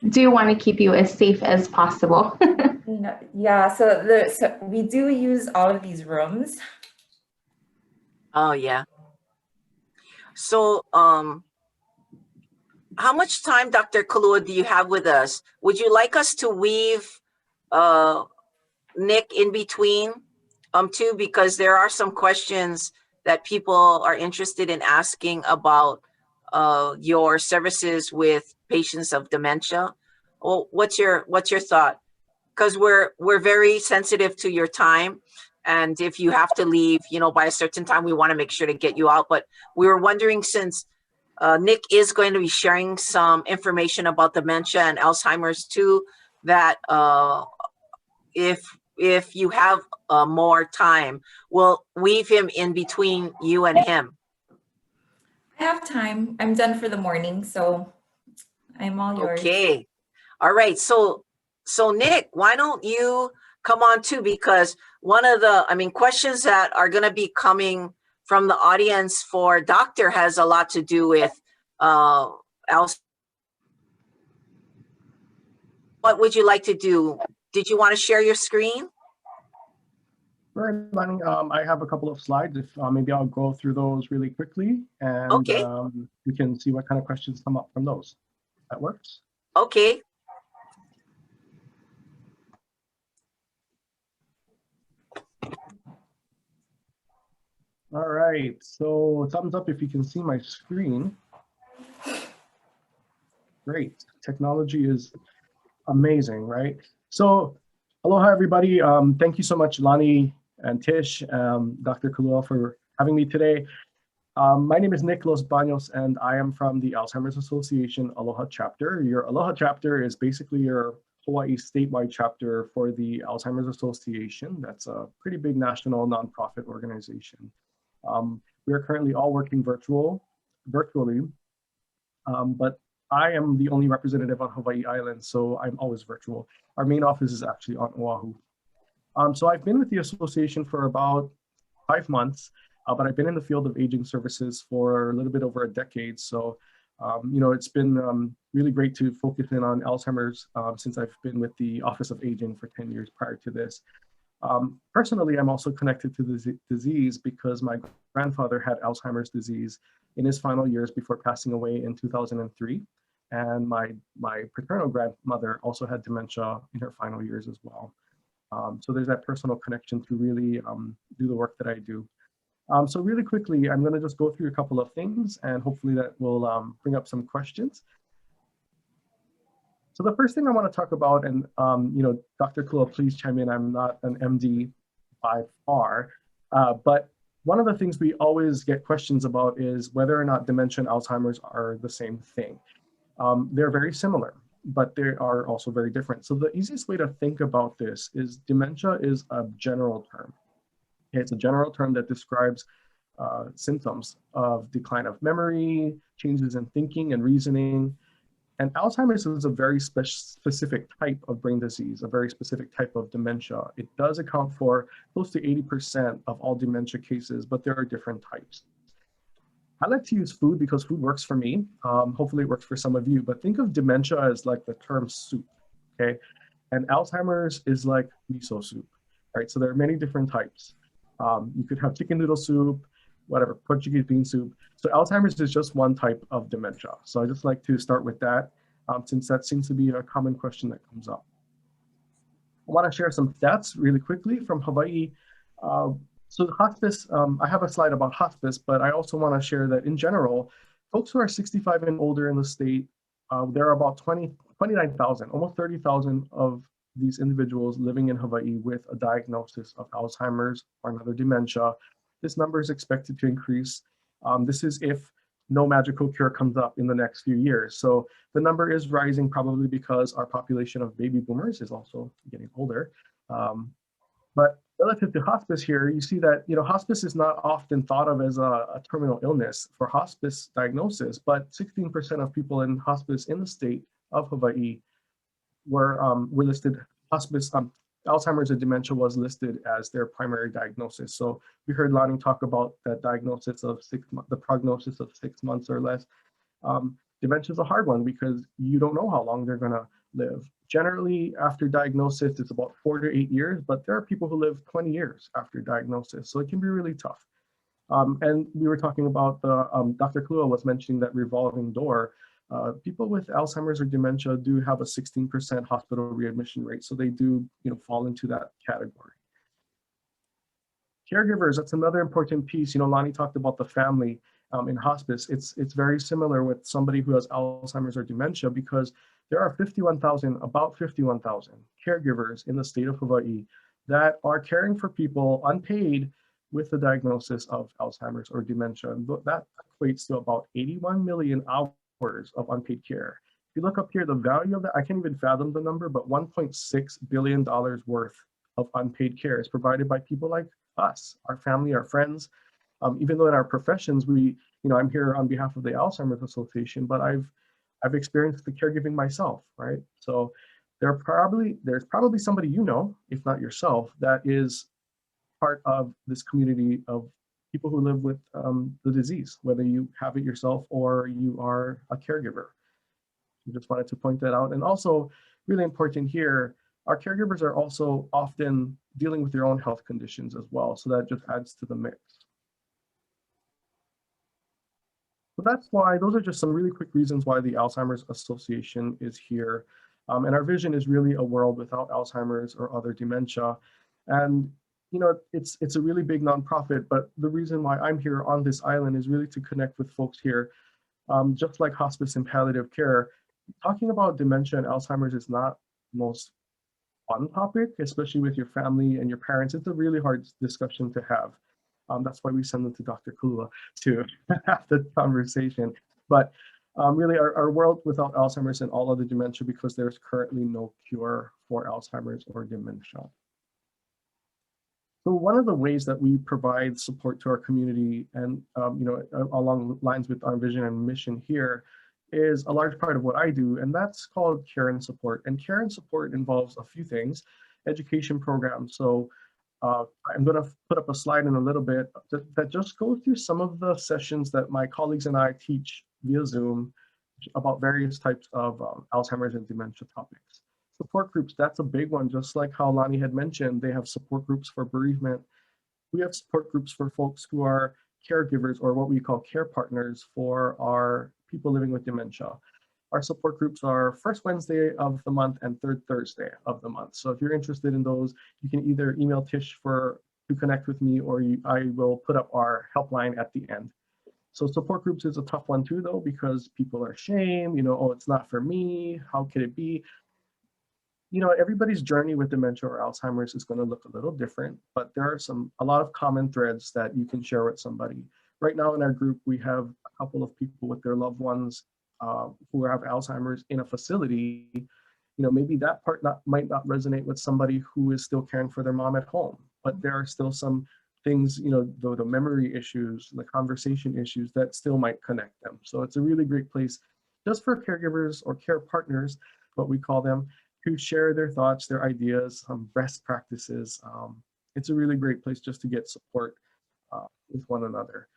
Do want to keep you as safe as possible. Yeah, so we do use all of these rooms. Oh, yeah. So, how much time, Dr. Kalua, do you have with us? Would you like us to weave Nick in between too? Because there are some questions that people are interested in asking about your services with patients of dementia. Well, what's your thought? Because we're very sensitive to your time, and if you have to leave, by a certain time, we want to make sure to get you out. But we were wondering, since Nick is going to be sharing some information about dementia and Alzheimer's too, that if you have more time, we'll weave him in between you and him. I have time. I'm done for the morning, so I'm all yours. Okay. All right. So Nick, why don't you come on too? Because one of the, questions that are going to be coming from the audience for Doctor has a lot to do with Alzheimer's. What would you like to do? Did you want to share your screen? Sure, Lonnie. I have a couple of slides. If maybe I'll go through those really quickly, and Okay. we can see what kind of questions come up from those. That works. Okay. All right. So thumbs up if you can see my screen. Great. Technology is amazing, right? So aloha, everybody. Thank you so much, Lonnie and Tish, Dr. Kalua, for having me today. My name is Nicolas Banos, and I am from the Alzheimer's Association Aloha Chapter. Your Aloha Chapter is basically your Hawaii statewide chapter for the Alzheimer's Association. That's a pretty big national nonprofit organization. We are currently all working virtually, but I am the only representative on Hawaii Island, so I'm always virtual. Our main office is actually on Oahu. So I've been with the association for about 5 months, but I've been in the field of aging services for a little bit over a decade. So, it's been really great to focus in on Alzheimer's since I've been with the Office of Aging for 10 years prior to this. Personally, I'm also connected to the disease because my grandfather had Alzheimer's disease in his final years before passing away in 2003. And my paternal grandmother also had dementia in her final years as well. So there's that personal connection to really do the work that I do. So really quickly, I'm going to just go through a couple of things, and hopefully that will bring up some questions. So the first thing I want to talk about, and Dr. Kalua, please chime in. I'm not an MD by far, but one of the things we always get questions about is whether or not dementia and Alzheimer's are the same thing. They're very similar, but they are also very different. So the easiest way to think about this is dementia is a general term. It's a general term that describes symptoms of decline of memory, changes in thinking and reasoning. And Alzheimer's is a very specific type of brain disease, a very specific type of dementia. It does account for close to 80% of all dementia cases, but there are different types. I like to use food because food works for me. Hopefully it works for some of you, but think of dementia as like the term soup, okay? And Alzheimer's is like miso soup, right? So there are many different types. You could have chicken noodle soup, whatever, Portuguese bean soup. So Alzheimer's is just one type of dementia. So I just like to start with that, since that seems to be a common question that comes up. I want to share some stats really quickly from Hawaii. So the hospice, I have a slide about hospice, but I also want to share that in general, folks who are 65 and older in the state, there are about 29,000, almost 30,000 of these individuals living in Hawaii with a diagnosis of Alzheimer's or another dementia. This number is expected to increase. This is if no magical cure comes up in the next few years. So the number is rising probably because our population of baby boomers is also getting older. But relative to hospice here, you see that hospice is not often thought of as a terminal illness for hospice diagnosis, but 16% of people in hospice in the state of Hawaii were listed hospice. Alzheimer's and dementia was listed as their primary diagnosis. So we heard Lonnie talk about that diagnosis of the prognosis of 6 months or less. Dementia is a hard one because you don't know how long they're going to live. Generally, after diagnosis, it's about 4 to 8 years, but there are people who live 20 years after diagnosis. So it can be really tough. And we were talking about Dr. Kalua was mentioning that revolving door. People with Alzheimer's or dementia do have a 16% hospital readmission rate, so they do fall into that category. Caregivers, that's another important piece. Lonnie talked about the family in hospice. It's very similar with somebody who has Alzheimer's or dementia because there are about 51,000 caregivers in the state of Hawaii that are caring for people unpaid with the diagnosis of Alzheimer's or dementia. And that equates to about 81 million hours of unpaid care. If you look up here, the value of that, I can't even fathom the number, but $1.6 billion worth of unpaid care is provided by people like us, our family, our friends. Even though in our professions, we I'm here on behalf of the Alzheimer's Association, but I've experienced the caregiving myself, right? So there's probably somebody if not yourself, that is part of this community of people who live with the disease, whether you have it yourself or you are a caregiver. I just wanted to point that out. And also, really important here, our caregivers are also often dealing with their own health conditions as well. So that just adds to the mix. So that's why, those are just some really quick reasons why the Alzheimer's Association is here. And our vision is really a world without Alzheimer's or other dementia. And it's a really big nonprofit, but the reason why I'm here on this island is really to connect with folks here. Just like hospice and palliative care, talking about dementia and Alzheimer's is not the most fun topic, especially with your family and your parents. It's a really hard discussion to have. That's why we send them to Dr. Kalua to have the conversation. But really, our world without Alzheimer's and all other dementia, because there's currently no cure for Alzheimer's or dementia. So one of the ways that we provide support to our community and, along lines with our vision and mission here is a large part of what I do, and that's called care and support. And care and support involves a few things, education programs. So I'm going to put up a slide in a little bit that just goes through some of the sessions that my colleagues and I teach via Zoom about various types of Alzheimer's and dementia topics. Support groups, that's a big one. Just like how Lonnie had mentioned, they have support groups for bereavement. We have support groups for folks who are caregivers, or what we call care partners, for our people living with dementia. Our support groups are first Wednesday of the month and third Thursday of the month. So if you're interested in those, you can either email Tish to connect with me, or I will put up our helpline at the end. So support groups is a tough one too, though, because people are ashamed, oh, it's not for me, how could it be? Everybody's journey with dementia or Alzheimer's is going to look a little different, but there are a lot of common threads that you can share with somebody. Right now in our group, we have a couple of people with their loved ones who have Alzheimer's in a facility. Maybe that part might not resonate with somebody who is still caring for their mom at home, but there are still some things, the memory issues, the conversation issues that still might connect them. So it's a really great place just for caregivers or care partners, what we call them, to share their thoughts, their ideas, best practices. It's a really great place just to get support with one another.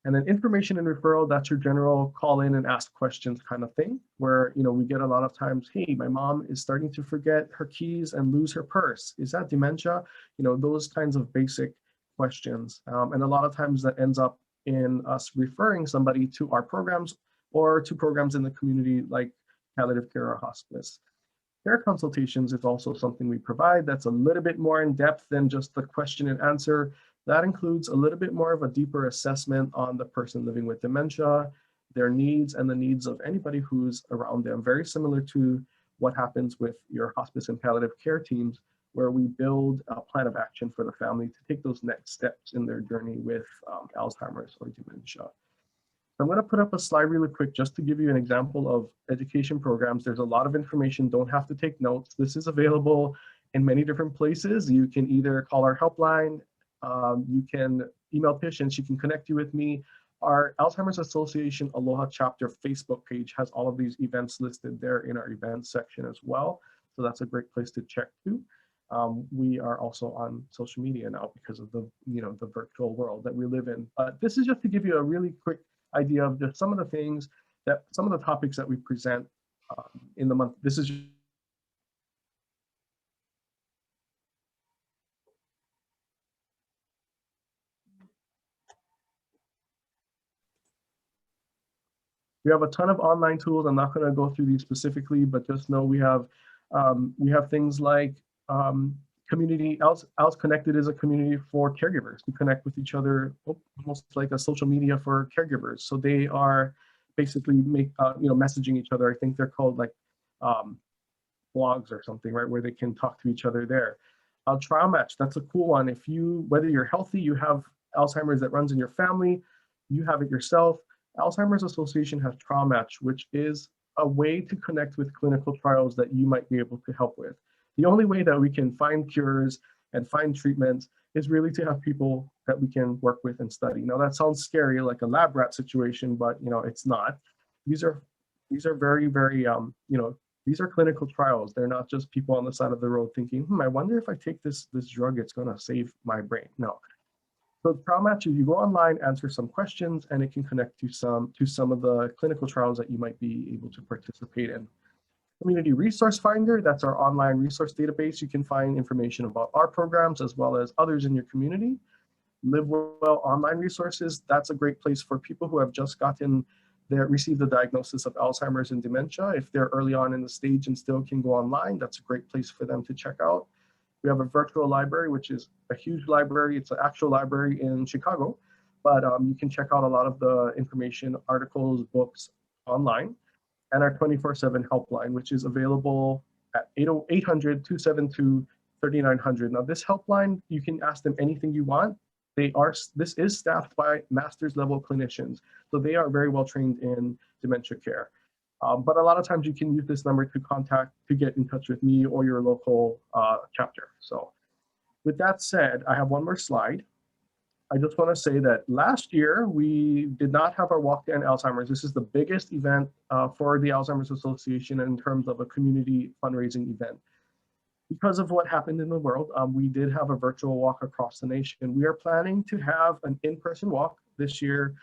And then information and referral, that's your general call in and ask questions kind of thing, where we get a lot of times, hey, my mom is starting to forget her keys and lose her purse. Is that dementia? Those kinds of basic questions. And a lot of times that ends up in us referring somebody to our programs or to programs in the community like palliative care or hospice. Care consultations is also something we provide that's a little bit more in depth than just the question and answer. That includes a little bit more of a deeper assessment on the person living with dementia, their needs, and the needs of anybody who's around them. Very similar to what happens with your hospice and palliative care teams, where we build a plan of action for the family to take those next steps in their journey with Alzheimer's or dementia. I'm going to put up a slide really quick just to give you an example of education programs. There's a lot of information, don't have to take notes. This is available in many different places. You can either call our helpline, you can email Tish and she can connect you with me. Our Alzheimer's Association Aloha Chapter Facebook page has all of these events listed there in our events section as well. So that's a great place to check too. We are also on social media now because of the virtual world that we live in. This is just to give you a really quick idea of just some of the topics that we present in the month. This is we have a ton of online tools. I'm not going to go through these specifically, but just know we have things like community. Als Connected is a community for caregivers to connect with each other, almost like a social media for caregivers. So they are basically messaging each other. I think they're called like blogs or something, right, where they can talk to each other there. Trial Match, that's a cool one. Whether you're healthy, you have Alzheimer's that runs in your family, you have it yourself, Alzheimer's Association has Trial Match, which is a way to connect with clinical trials that you might be able to help with. The only way that we can find cures and find treatments is really to have people that we can work with and study. Now that sounds scary, like a lab rat situation, but it's not. These are very, very, these are clinical trials. They're not just people on the side of the road thinking, I wonder if I take this drug, it's gonna save my brain. No. So Trial Match is you go online, answer some questions, and it can connect to some of the clinical trials that you might be able to participate in. Community Resource Finder, that's our online resource database. You can find information about our programs as well as others in your community. Live Well Online Resources, that's a great place for people who have just received the diagnosis of Alzheimer's and dementia. If they're early on in the stage and still can go online, that's a great place for them to check out. We have a virtual library, which is a huge library. It's an actual library in Chicago, but you can check out a lot of the information, articles, books online. And our 24/7 helpline, which is available at 800-272-3900. Now this helpline, you can ask them anything you want. This is staffed by master's level clinicians, so they are very well trained in dementia care. But a lot of times you can use this number to get in touch with me or your local chapter. So with that said, I have one more slide. I just want to say that last year we did not have our Walk to End Alzheimer's. This is the biggest event for the Alzheimer's Association in terms of a community fundraising event. Because of what happened in the world, we did have a virtual walk across the nation. We are planning to have an in-person walk this year.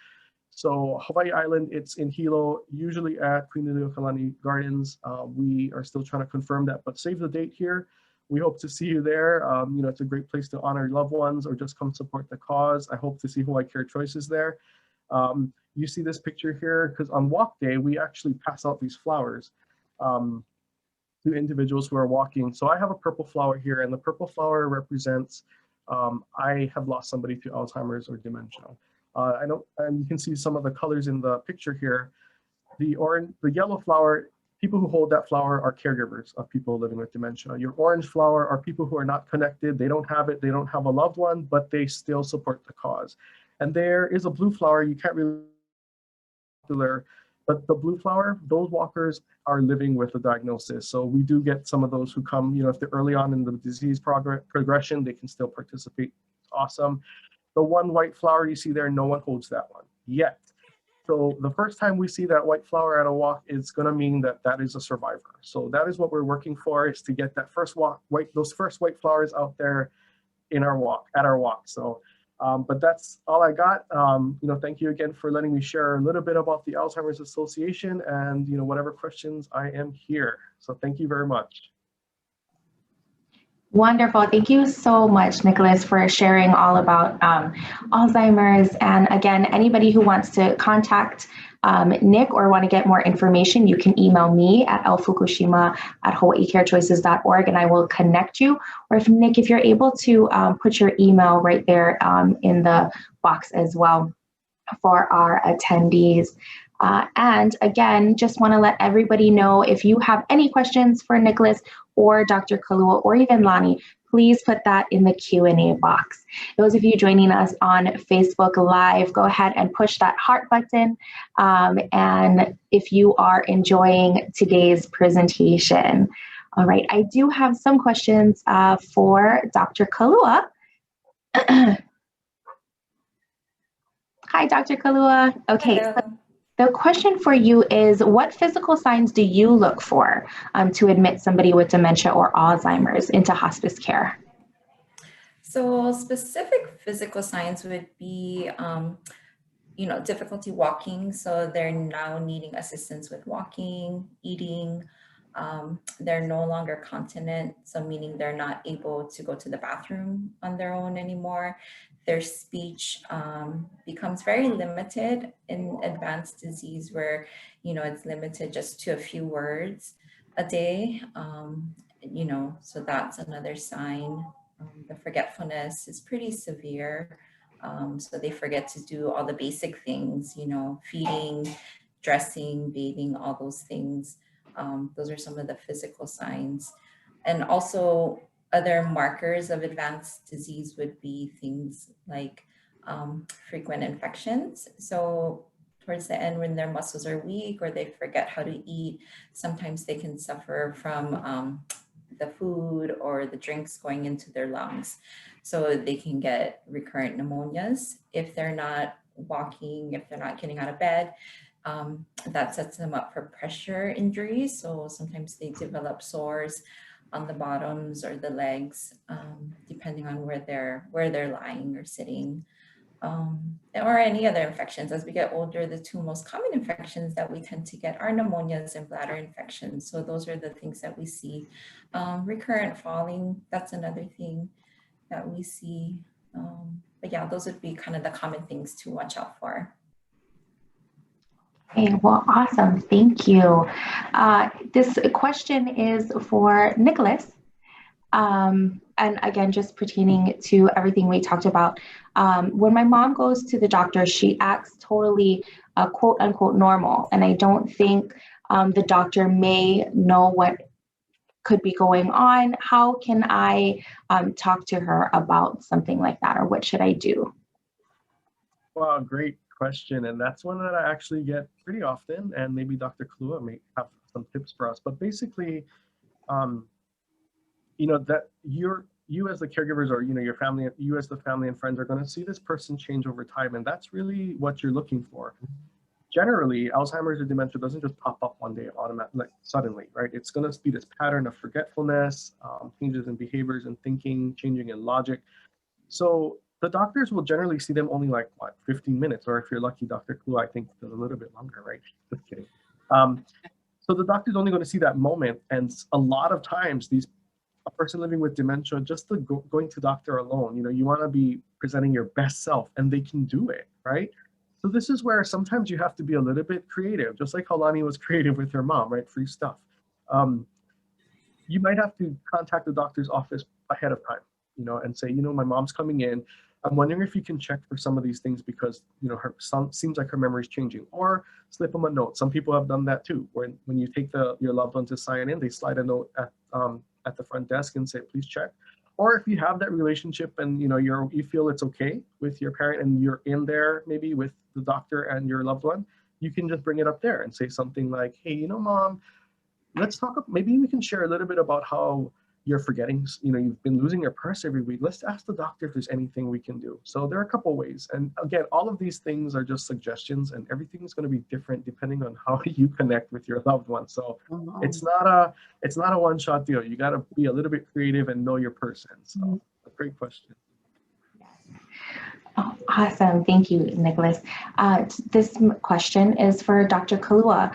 So Hawaii Island, it's in Hilo, usually at Queen Liliuokalani Gardens. We are still trying to confirm that, but save the date here. We hope to see you there. It's a great place to honor loved ones or just come support the cause. I hope to see Hawaii Care Choices there. You see this picture here, because on walk day, we actually pass out these flowers to individuals who are walking. So I have a purple flower here, and the purple flower represents I have lost somebody to Alzheimer's or dementia. And you can see some of the colors in the picture here. The yellow flower, people who hold that flower are caregivers of people living with dementia. Your orange flower are people who are not connected. They don't have it. They don't have a loved one, but they still support the cause. And there is a blue flower. You can't really, but the blue flower, those walkers are living with a diagnosis. So we do get some of those who come, if they're early on in the disease progression, they can still participate. Awesome. The one white flower you see there, no one holds that one yet. So the first time we see that white flower at a walk, it's going to mean that that is a survivor. So that is what we're working for, is to get that first those first white flowers out there at our walk. So, but that's all I got. Thank you again for letting me share a little bit about the Alzheimer's Association, and whatever questions, I am here. So thank you very much. Wonderful. Thank you so much, Nicolas, for sharing all about Alzheimer's. And again, anybody who wants to contact Nick or want to get more information, you can email me at lfukushima@hawaiicarechoices.org, and I will connect you. Or if Nick, if you're able to put your email right there in the box as well for our attendees. And again, just want to let everybody know, if you have any questions for Nicolas or Dr. Kalua or even Lani, please put that in the Q&A box. Those of you joining us on Facebook Live, go ahead and push that heart button. And if you are enjoying today's presentation. All right, I do have some questions for Dr. Kalua. Hi, Dr. Kalua. Okay. Hello. So the question for you is, what physical signs do you look for to admit somebody with dementia or Alzheimer's into hospice care? So specific physical signs would be, difficulty walking. So they're now needing assistance with walking, eating. They're no longer continent, so meaning they're not able to go to the bathroom on their own anymore. Their speech becomes very limited in advanced disease, where it's limited just to a few words a day. So that's another sign. The forgetfulness is pretty severe, so they forget to do all the basic things, feeding, dressing, bathing, all those things. Those are some of the physical signs. And also other markers of advanced disease would be things like frequent infections. So towards the end, when their muscles are weak or they forget how to eat, sometimes they can suffer from the food or the drinks going into their lungs. So they can get recurrent pneumonias if they're not walking, if they're not getting out of bed. That sets them up for pressure injuries. So sometimes they develop sores on the bottoms or the legs, depending on where they're lying or sitting. Or any other infections. As we get older, the two most common infections that we tend to get are pneumonias and bladder infections. So those are the things that we see. Recurrent falling, that's another thing that we see. But yeah, those would be kind of the common things to watch out for. Okay, well, awesome. Thank you. This question is for Nicolas. And again, just pertaining to everything we talked about, when my mom goes to the doctor, she acts totally quote unquote normal. And I don't think the doctor may know what could be going on. How can I talk to her about something like that, or what should I do? Well, great question. And that's one that I actually get pretty often. And maybe Dr. Kalua may have some tips for us. But basically, that you as the caregivers, or your family, you as the family and friends, are going to see this person change over time, and that's really what you're looking for. Generally, Alzheimer's or dementia doesn't just pop up one day automatically, suddenly, right? It's going to be this pattern of forgetfulness, changes in behaviors and thinking, changing in logic. So the doctors will generally see them only 15 minutes, or if you're lucky, Dr. Kalua, I think does a little bit longer, right? Just kidding. So the doctor's only going to see that moment, and a lot of times a person living with dementia, just going to doctor alone, you want to be presenting your best self, and they can do it, right? So this is where sometimes you have to be a little bit creative, just like how Lani was creative with her mom, right? Free stuff. You might have to contact the doctor's office ahead of time, and say, my mom's coming in. I'm wondering if you can check for some of these things because, seems like her memory is changing, or slip them a note. Some people have done that too, when you take your loved one to sign in, they slide a note at the front desk and say, please check. Or if you have that relationship and you feel it's okay with your parent and you're in there maybe with the doctor and your loved one, you can just bring it up there and say something like, hey, mom, let's talk, maybe we can share a little bit about how you're forgetting, you've been losing your purse every week. Let's ask the doctor if there's anything we can do. So there are a couple ways. And again, all of these things are just suggestions, and everything is going to be different depending on how you connect with your loved one. So it's not a one-shot deal. You got to be a little bit creative and know your person. So a great question. Oh, awesome. Thank you, Nicolas. This question is for Dr. Kalua.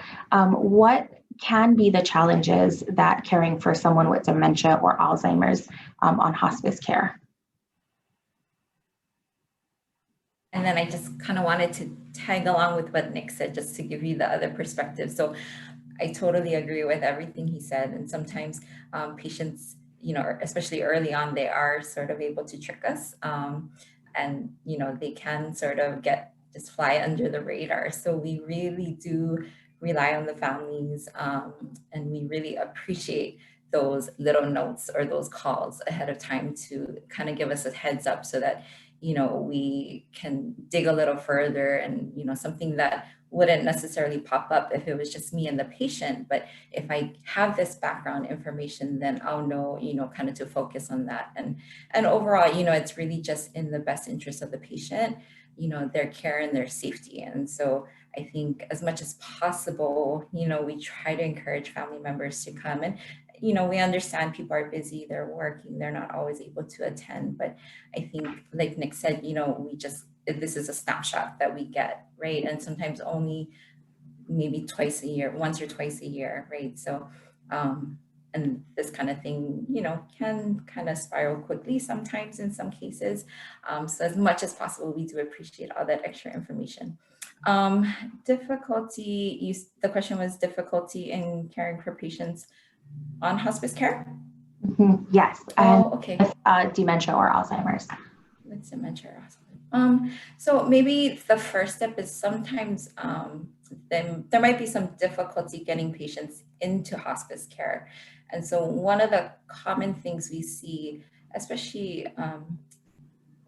What can be the challenges that caring for someone with dementia or Alzheimer's on hospice care? And then I just kind of wanted to tag along with what Nick said, just to give you the other perspective. So I totally agree with everything he said. And sometimes patients, especially early on, they are sort of able to trick us. And, they can sort of just fly under the radar. So we really do rely on the families, and we really appreciate those little notes or those calls ahead of time to kind of give us a heads up so that, we can dig a little further, and, something that wouldn't necessarily pop up if it was just me and the patient. But if I have this background information, then I'll know, kind of to focus on that. And overall, it's really just in the best interest of the patient, their care and their safety. And so I think as much as possible, we try to encourage family members to come. And, we understand people are busy, they're working, they're not always able to attend. But I think, like Nick said, this is a snapshot that we get, right? And sometimes only maybe twice a year, once or twice a year, right? So, and this kind of thing, can kind of spiral quickly sometimes in some cases. So as much as possible, we do appreciate all that extra information. Difficulty, the question was difficulty in caring for patients on hospice care? Yes. Okay. With dementia or Alzheimer's. With dementia or Alzheimer's. So maybe the first step is sometimes then there might be some difficulty getting patients into hospice care. And so one of the common things we see, especially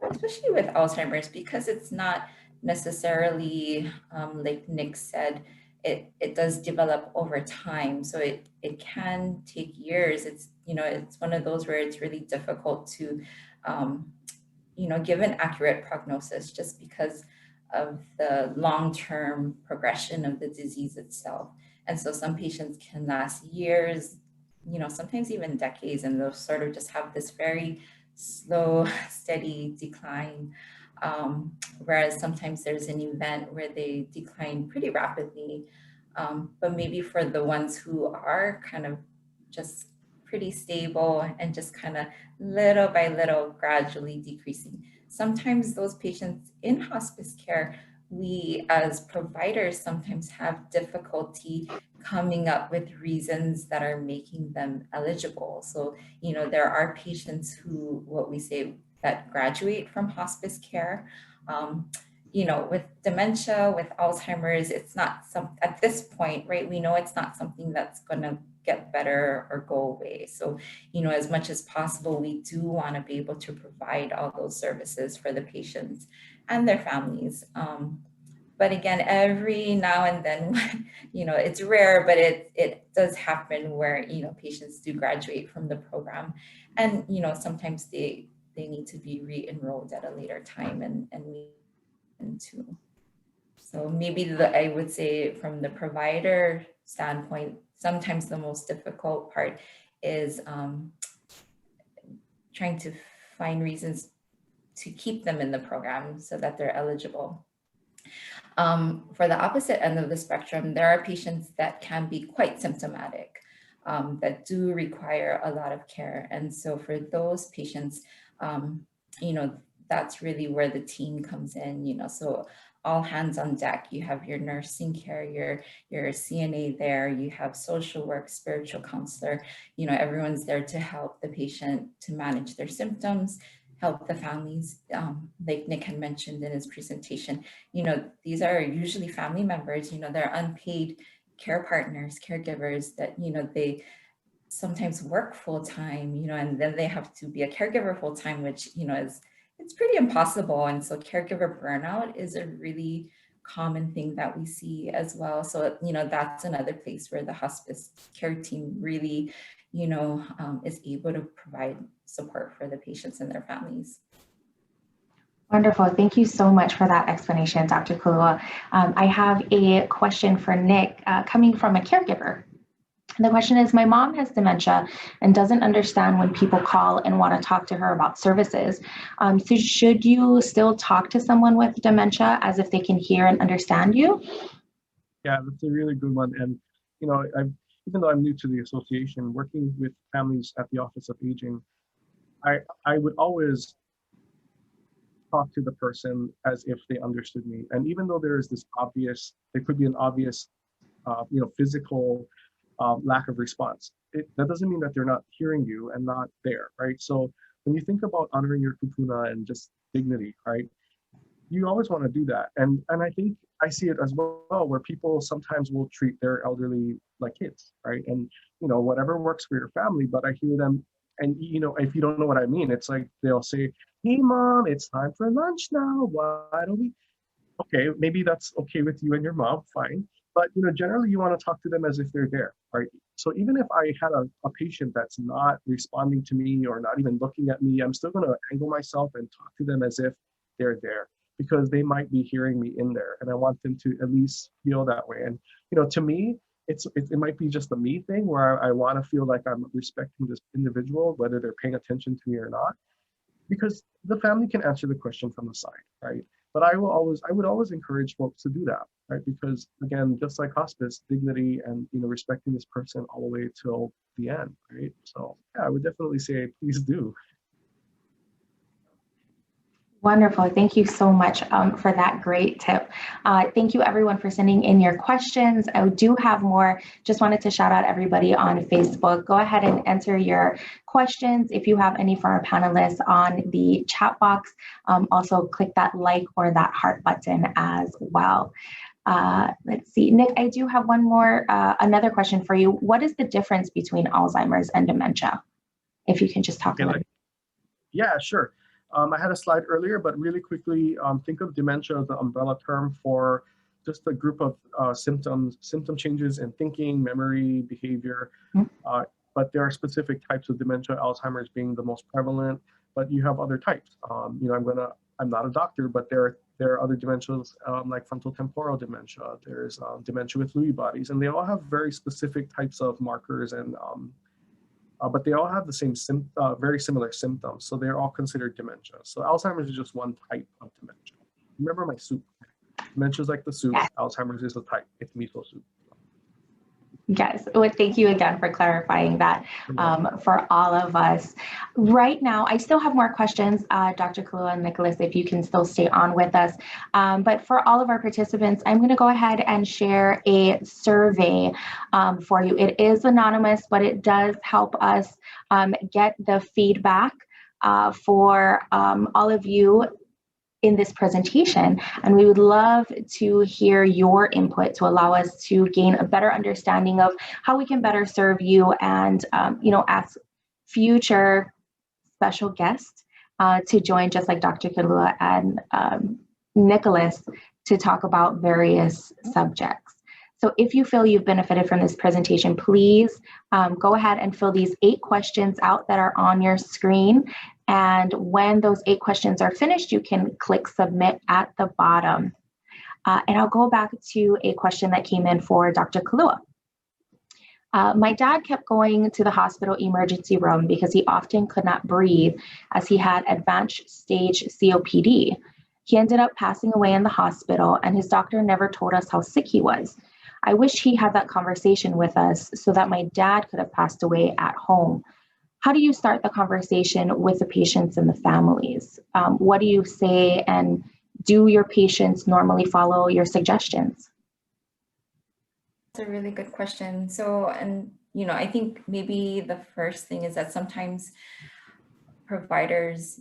with Alzheimer's, because it's not necessarily, like Nick said, it does develop over time. So it can take years. It's, it's one of those where it's really difficult to, give an accurate prognosis just because of the long-term progression of the disease itself. And so some patients can last years, sometimes even decades, and they'll sort of just have this very slow, steady decline. Whereas sometimes there's an event where they decline pretty rapidly. But maybe for the ones who are kind of just pretty stable and just kind of little by little gradually decreasing, sometimes those patients in hospice care, we as providers sometimes have difficulty coming up with reasons that are making them eligible. So, there are patients who, what we say, that graduate from hospice care. With dementia, with Alzheimer's, it's not at this point, right? We know it's not something that's going to get better or go away. So, as much as possible, we do want to be able to provide all those services for the patients and their families. But again, every now and then, it's rare, but it does happen where, patients do graduate from the program. And, sometimes they need to be re-enrolled at a later time and into. So maybe I would say from the provider standpoint, sometimes the most difficult part is trying to find reasons to keep them in the program so that they're eligible. For the opposite end of the spectrum, there are patients that can be quite symptomatic, that do require a lot of care. And so for those patients, that's really where the team comes in, so all hands on deck. You have your nursing care, your CNA there, you have social work, spiritual counselor, everyone's there to help the patient to manage their symptoms, help the families. Like Nick had mentioned in his presentation, these are usually family members, they're unpaid care partners, caregivers that, they sometimes work full time, and then they have to be a caregiver full time, which, it's pretty impossible. And so caregiver burnout is a really common thing that we see as well. So, that's another place where the hospice care team really, is able to provide support for the patients and their families. Wonderful. Thank you so much for that explanation, Dr. Kalua. I have a question for Nick coming from a caregiver. The question is, my mom has dementia and doesn't understand when people call and want to talk to her about services. So should you still talk to someone with dementia as if they can hear and understand you? Yeah, that's a really good one. And, even though I'm new to the association, working with families at the Office of Aging, I would always talk to the person as if they understood me. And even though there could be an obvious, physical lack of response, that doesn't mean that they're not hearing you and not there, right? So when you think about honoring your kupuna and just dignity, right, you always want to do that. And I think I see it as well, where people sometimes will treat their elderly like kids, right? And, whatever works for your family, but I hear them, and, if you don't know what I mean, it's like they'll say, hey, Mom, it's time for lunch now. Why don't we? Okay, maybe that's okay with you and your mom, fine. But, generally you want to talk to them as if they're there, right? So even if I had a patient that's not responding to me or not even looking at me, I'm still going to angle myself and talk to them as if they're there, because they might be hearing me in there, and I want them to at least feel that way. And, to me, it might be just a me thing where I want to feel like I'm respecting this individual, whether they're paying attention to me or not, because the family can answer the question from the side, right? But I would always encourage folks to do that, right? Because again, just like hospice, dignity and, respecting this person all the way till the end, right? So yeah, I would definitely say, please do. Wonderful. Thank you so much for that great tip. Thank you everyone for sending in your questions. I do have more. Just wanted to shout out everybody on Facebook. Go ahead and enter your questions if you have any for our panelists on the chat box. Also click that like or that heart button as well. Let's see, Nick, I do have one more, another question for you. What is the difference between Alzheimer's and dementia? If you can just talk about it. Yeah, sure. I had a slide earlier, but really quickly, think of dementia as the umbrella term for just a group of symptom changes in thinking, memory, behavior. But there are specific types of dementia, Alzheimer's being the most prevalent, but you have other types. I'm not a doctor, but there are other dementias like frontotemporal dementia. There's dementia with Lewy bodies, and they all have very specific types of markers, and but they all have the same very similar symptoms. So they're all considered dementia. So Alzheimer's is just one type of dementia. Remember my soup. Dementia is like the soup. Yes. Alzheimer's is the type. It's miso soup. Yes, well, thank you again for clarifying that for all of us. Right now, I still have more questions, Dr. Kalua and Nicolas, if you can still stay on with us. But for all of our participants, I'm going to go ahead and share a survey for you. It is anonymous, but it does help us get the feedback for all of you in this presentation, and we would love to hear your input to allow us to gain a better understanding of how we can better serve you and ask future special guests to join, just like Dr. Kalua and Nicolas, to talk about various subjects. So if you feel you've benefited from this presentation, please go ahead and fill these 8 questions out that are on your screen. And when those 8 questions are finished, you can click submit at the bottom. And I'll go back to a question that came in for Dr. Kalua. My dad kept going to the hospital emergency room because he often could not breathe as he had advanced stage COPD. He ended up passing away in the hospital, and his doctor never told us how sick he was. I wish he had that conversation with us so that my dad could have passed away at home. How do you start the conversation with the patients and the families? What do you say, and do your patients normally follow your suggestions? That's a really good question. So, and I think maybe the first thing is that sometimes providers,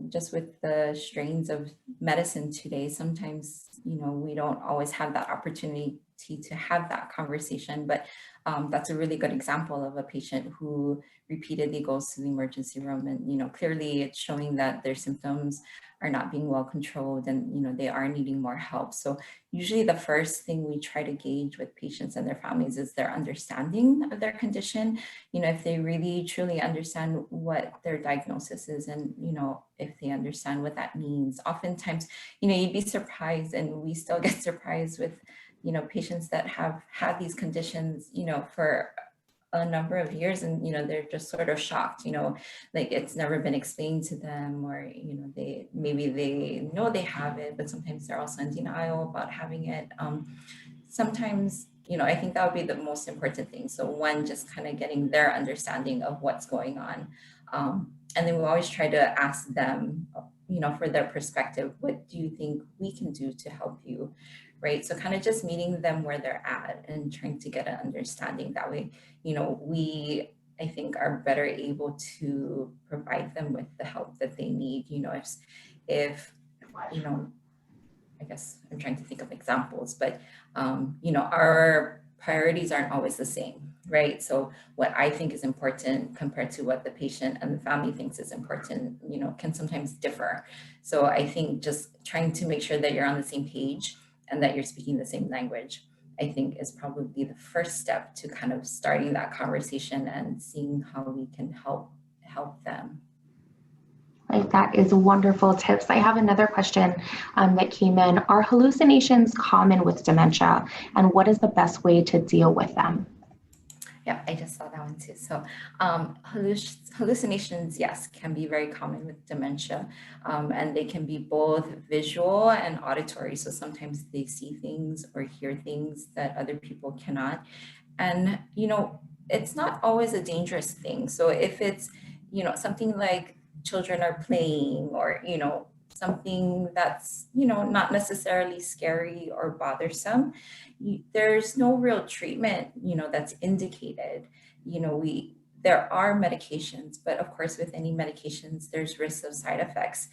just with the strains of medicine today, sometimes, we don't always have that opportunity to have that conversation, but that's a really good example of a patient who repeatedly goes to the emergency room, and clearly it's showing that their symptoms are not being well controlled, and they are needing more help. So usually the first thing we try to gauge with patients and their families is their understanding of their condition. If they really truly understand what their diagnosis is, and if they understand what that means. Oftentimes, you'd be surprised, and we still get surprised with patients that have had these conditions, for a number of years, and they're just sort of shocked, like it's never been explained to them, or they know they have it, but sometimes they're also in denial about having it. Sometimes, I think that would be the most important thing. So one, just kind of getting their understanding of what's going on, and then we always try to ask them, for their perspective, what do you think we can do to help you? Right. So kind of just meeting them where they're at and trying to get an understanding. That way, we, I think, are better able to provide them with the help that they need. If I guess I'm trying to think of examples, but, our priorities aren't always the same, right? So what I think is important compared to what the patient and the family thinks is important, can sometimes differ. So I think just trying to make sure that you're on the same page and that you're speaking the same language, I think, is probably the first step to kind of starting that conversation and seeing how we can help them. That is wonderful tips. I have another question that came in. Are hallucinations common with dementia, and what is the best way to deal with them? Yeah, I just saw that one too. So hallucinations, yes, can be very common with dementia, and they can be both visual and auditory. So sometimes they see things or hear things that other people cannot. And, it's not always a dangerous thing. So if it's, something like children are playing, or, something that's, not necessarily scary or bothersome, there's no real treatment, that's indicated. There are medications, but of course, with any medications, there's risks of side effects.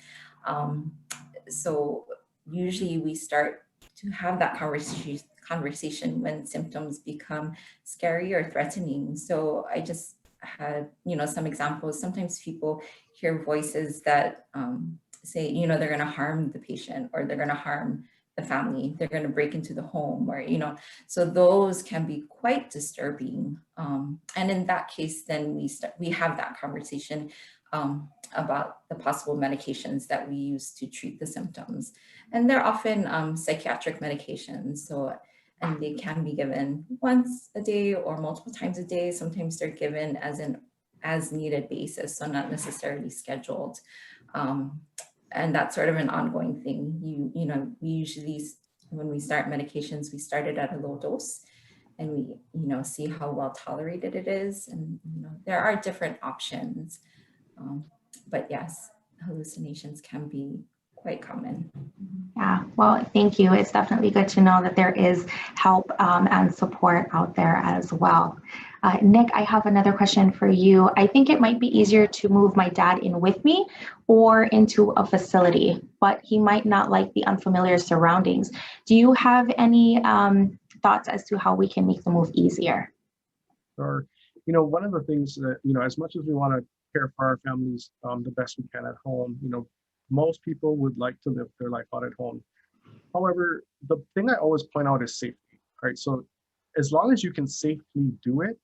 So usually we start to have that conversation when symptoms become scary or threatening. So I just had, some examples. Sometimes people hear voices that say, they're going to harm the patient, or they're going to harm the family. They're going to break into the home, or, so those can be quite disturbing. And in that case, then we have that conversation about the possible medications that we use to treat the symptoms. And they're often psychiatric medications. And they can be given once a day or multiple times a day. Sometimes they're given as an as needed basis, so not necessarily scheduled. And that's sort of an ongoing thing. We usually, when we start medications, we start it at a low dose, and we, see how well tolerated it is. And there are different options, but yes, hallucinations can be quite common. Yeah, well, thank you. It's definitely good to know that there is help and support out there as well. Nick, I have another question for you. I think it might be easier to move my dad in with me or into a facility, but he might not like the unfamiliar surroundings. Do you have any thoughts as to how we can make the move easier? Or, one of the things that, as much as we want to care for our families the best we can at home, most people would like to live their life out at home. However, the thing I always point out is safety, right? So as long as you can safely do it,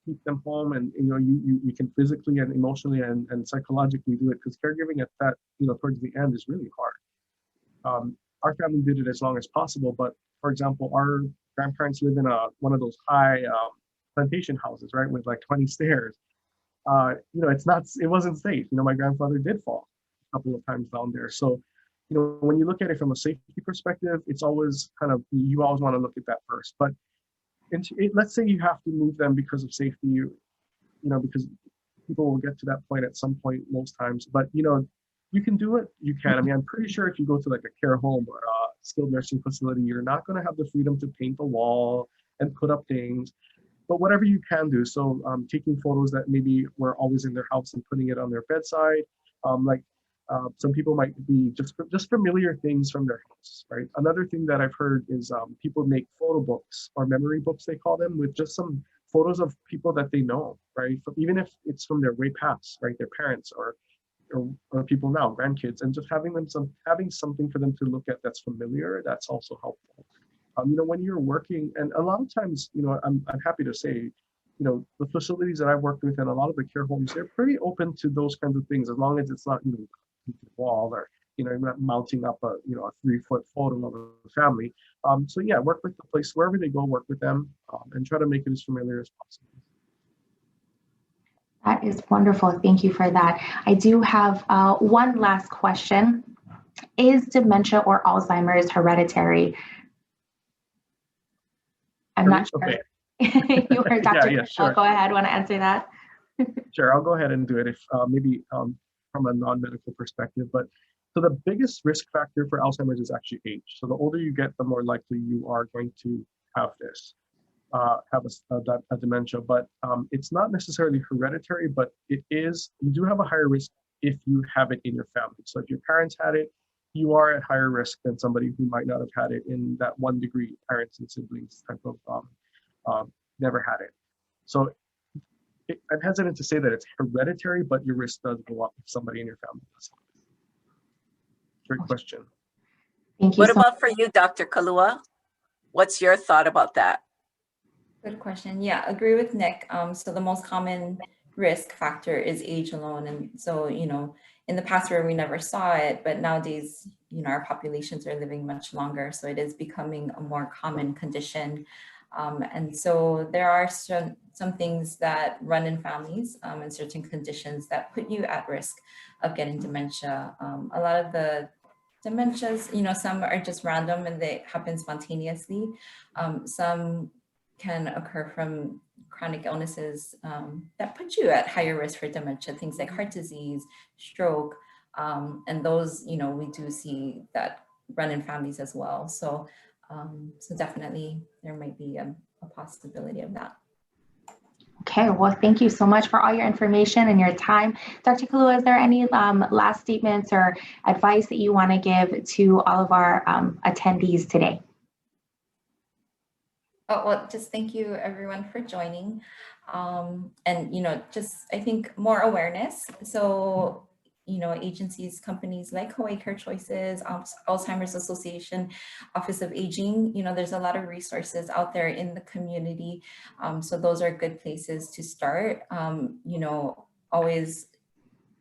keep them home, and you can physically and emotionally and psychologically do it, because caregiving at that, towards the end is really hard. Our family did it as long as possible, but for example, our grandparents live in one of those high plantation houses, right, with like 20 stairs. It wasn't safe. My grandfather did fall a couple of times down there. So, when you look at it from a safety perspective, it's always you always want to look at that first. But let's say you have to move them because of safety, because people will get to that point at some point most times. But, you can do it. You can. I mean, I'm pretty sure if you go to like a care home or a skilled nursing facility, you're not going to have the freedom to paint the wall and put up things. But whatever you can do, so taking photos that maybe were always in their house and putting it on their bedside, some people might be just familiar things from their house, right? Another thing that I've heard is people make photo books, or memory books they call them, with just some photos of people that they know, right? Even if it's from their way past, right? Their parents or people now, grandkids, and just having something for them to look at that's familiar, that's also helpful. When you're working, and a lot of times, I'm happy to say, the facilities that I've worked with and a lot of the care homes, they're pretty open to those kinds of things, as long as it's not, the wall, or, you're not mounting up a 3-foot photo of a family. So yeah, work with the place, wherever they go, work with them, and try to make it as familiar as possible. That is wonderful. Thank you for that. I do have one last question. Is dementia or Alzheimer's hereditary? I'm not sure. Okay. You heard Dr. Yeah, sure. Go ahead. Want to answer that? Sure, I'll go ahead and do it, if maybe from a non-medical perspective. But so the biggest risk factor for Alzheimer's is actually age. So the older you get, the more likely you are going to have this, have a dementia. But it's not necessarily hereditary, but you do have a higher risk if you have it in your family. So if your parents had it, you are at higher risk than somebody who might not have had it in that 1 degree, parents and siblings type of never had it. So I'm hesitant to say that it's hereditary, but your risk does go up if somebody in your family does. Great question. Thank you. What about for you, Dr. Kalua? What's your thought about that? Good question. Yeah, agree with Nick. So the most common risk factor is age alone. And so, in the past where we never saw it, but nowadays, our populations are living much longer. So it is becoming a more common condition. And so there are some things that run in families and certain conditions that put you at risk of getting dementia. A lot of the dementias, some are just random and they happen spontaneously. Some can occur from chronic illnesses that put you at higher risk for dementia, things like heart disease, stroke, and those, we do see that run in families as well. So definitely there might be a possibility of that. Okay, well, thank you so much for all your information and your time. Dr. Kalua, is there any last statements or advice that you want to give to all of our attendees today? Oh, well, just thank you everyone for joining. And, just, I think more awareness. So agencies, companies like Hawaii Care Choices, Alzheimer's Association, Office of Aging, there's a lot of resources out there in the community. So those are good places to start. Always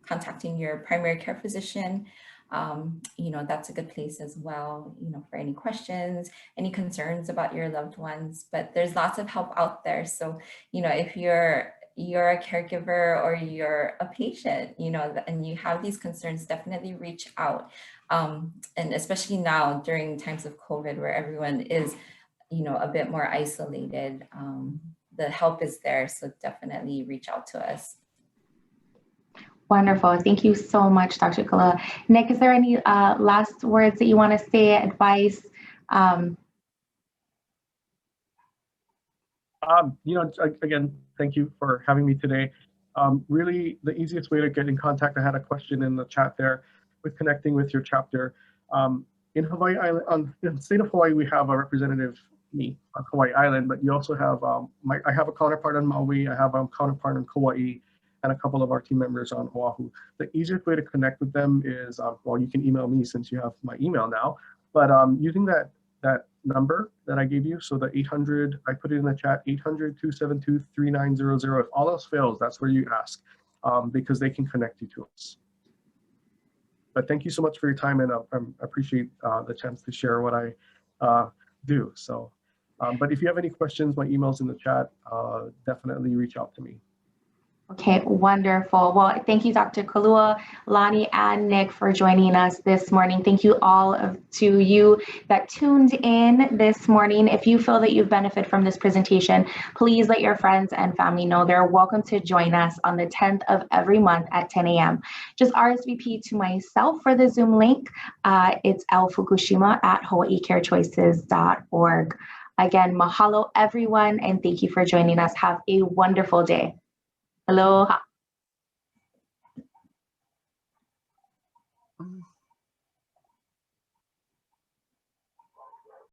contacting your primary care physician. That's a good place as well, for any questions, any concerns about your loved ones, but there's lots of help out there. So, if you're a caregiver or you're a patient, and you have these concerns, definitely reach out. And especially now during times of COVID where everyone is, a bit more isolated, the help is there. So definitely reach out to us. Wonderful. Thank you so much, Dr. Kalua. Nick, is there any last words that you want to say, advice? Again, thank you for having me today. Really, the easiest way to get in contact, I had a question in the chat there with connecting with your chapter. In Hawaii Island, in the state of Hawaii, we have a representative, me, on Hawaii Island, but you also have, I have a counterpart on Maui, I have a counterpart on Kauai, and a couple of our team members on Oahu. The easiest way to connect with them is, well, you can email me since you have my email now, but using that number that I gave you, so the 800, I put it in the chat, 800-272-3900. If all else fails, that's where you ask, because they can connect you to us. But thank you so much for your time, and I appreciate the chance to share what I do. So, but if you have any questions, my email's in the chat, definitely reach out to me. Okay, wonderful. Well, thank you, Dr. Kalua, Lonnie, and Nick for joining us this morning. Thank you all to you that tuned in this morning. If you feel that you've benefited from this presentation, please let your friends and family know they're welcome to join us on the 10th of every month at 10 a.m. Just RSVP to myself for the Zoom link. It's lfukushima@hawaiicarechoices.org. Again, mahalo everyone, and thank you for joining us. Have a wonderful day. Aloha.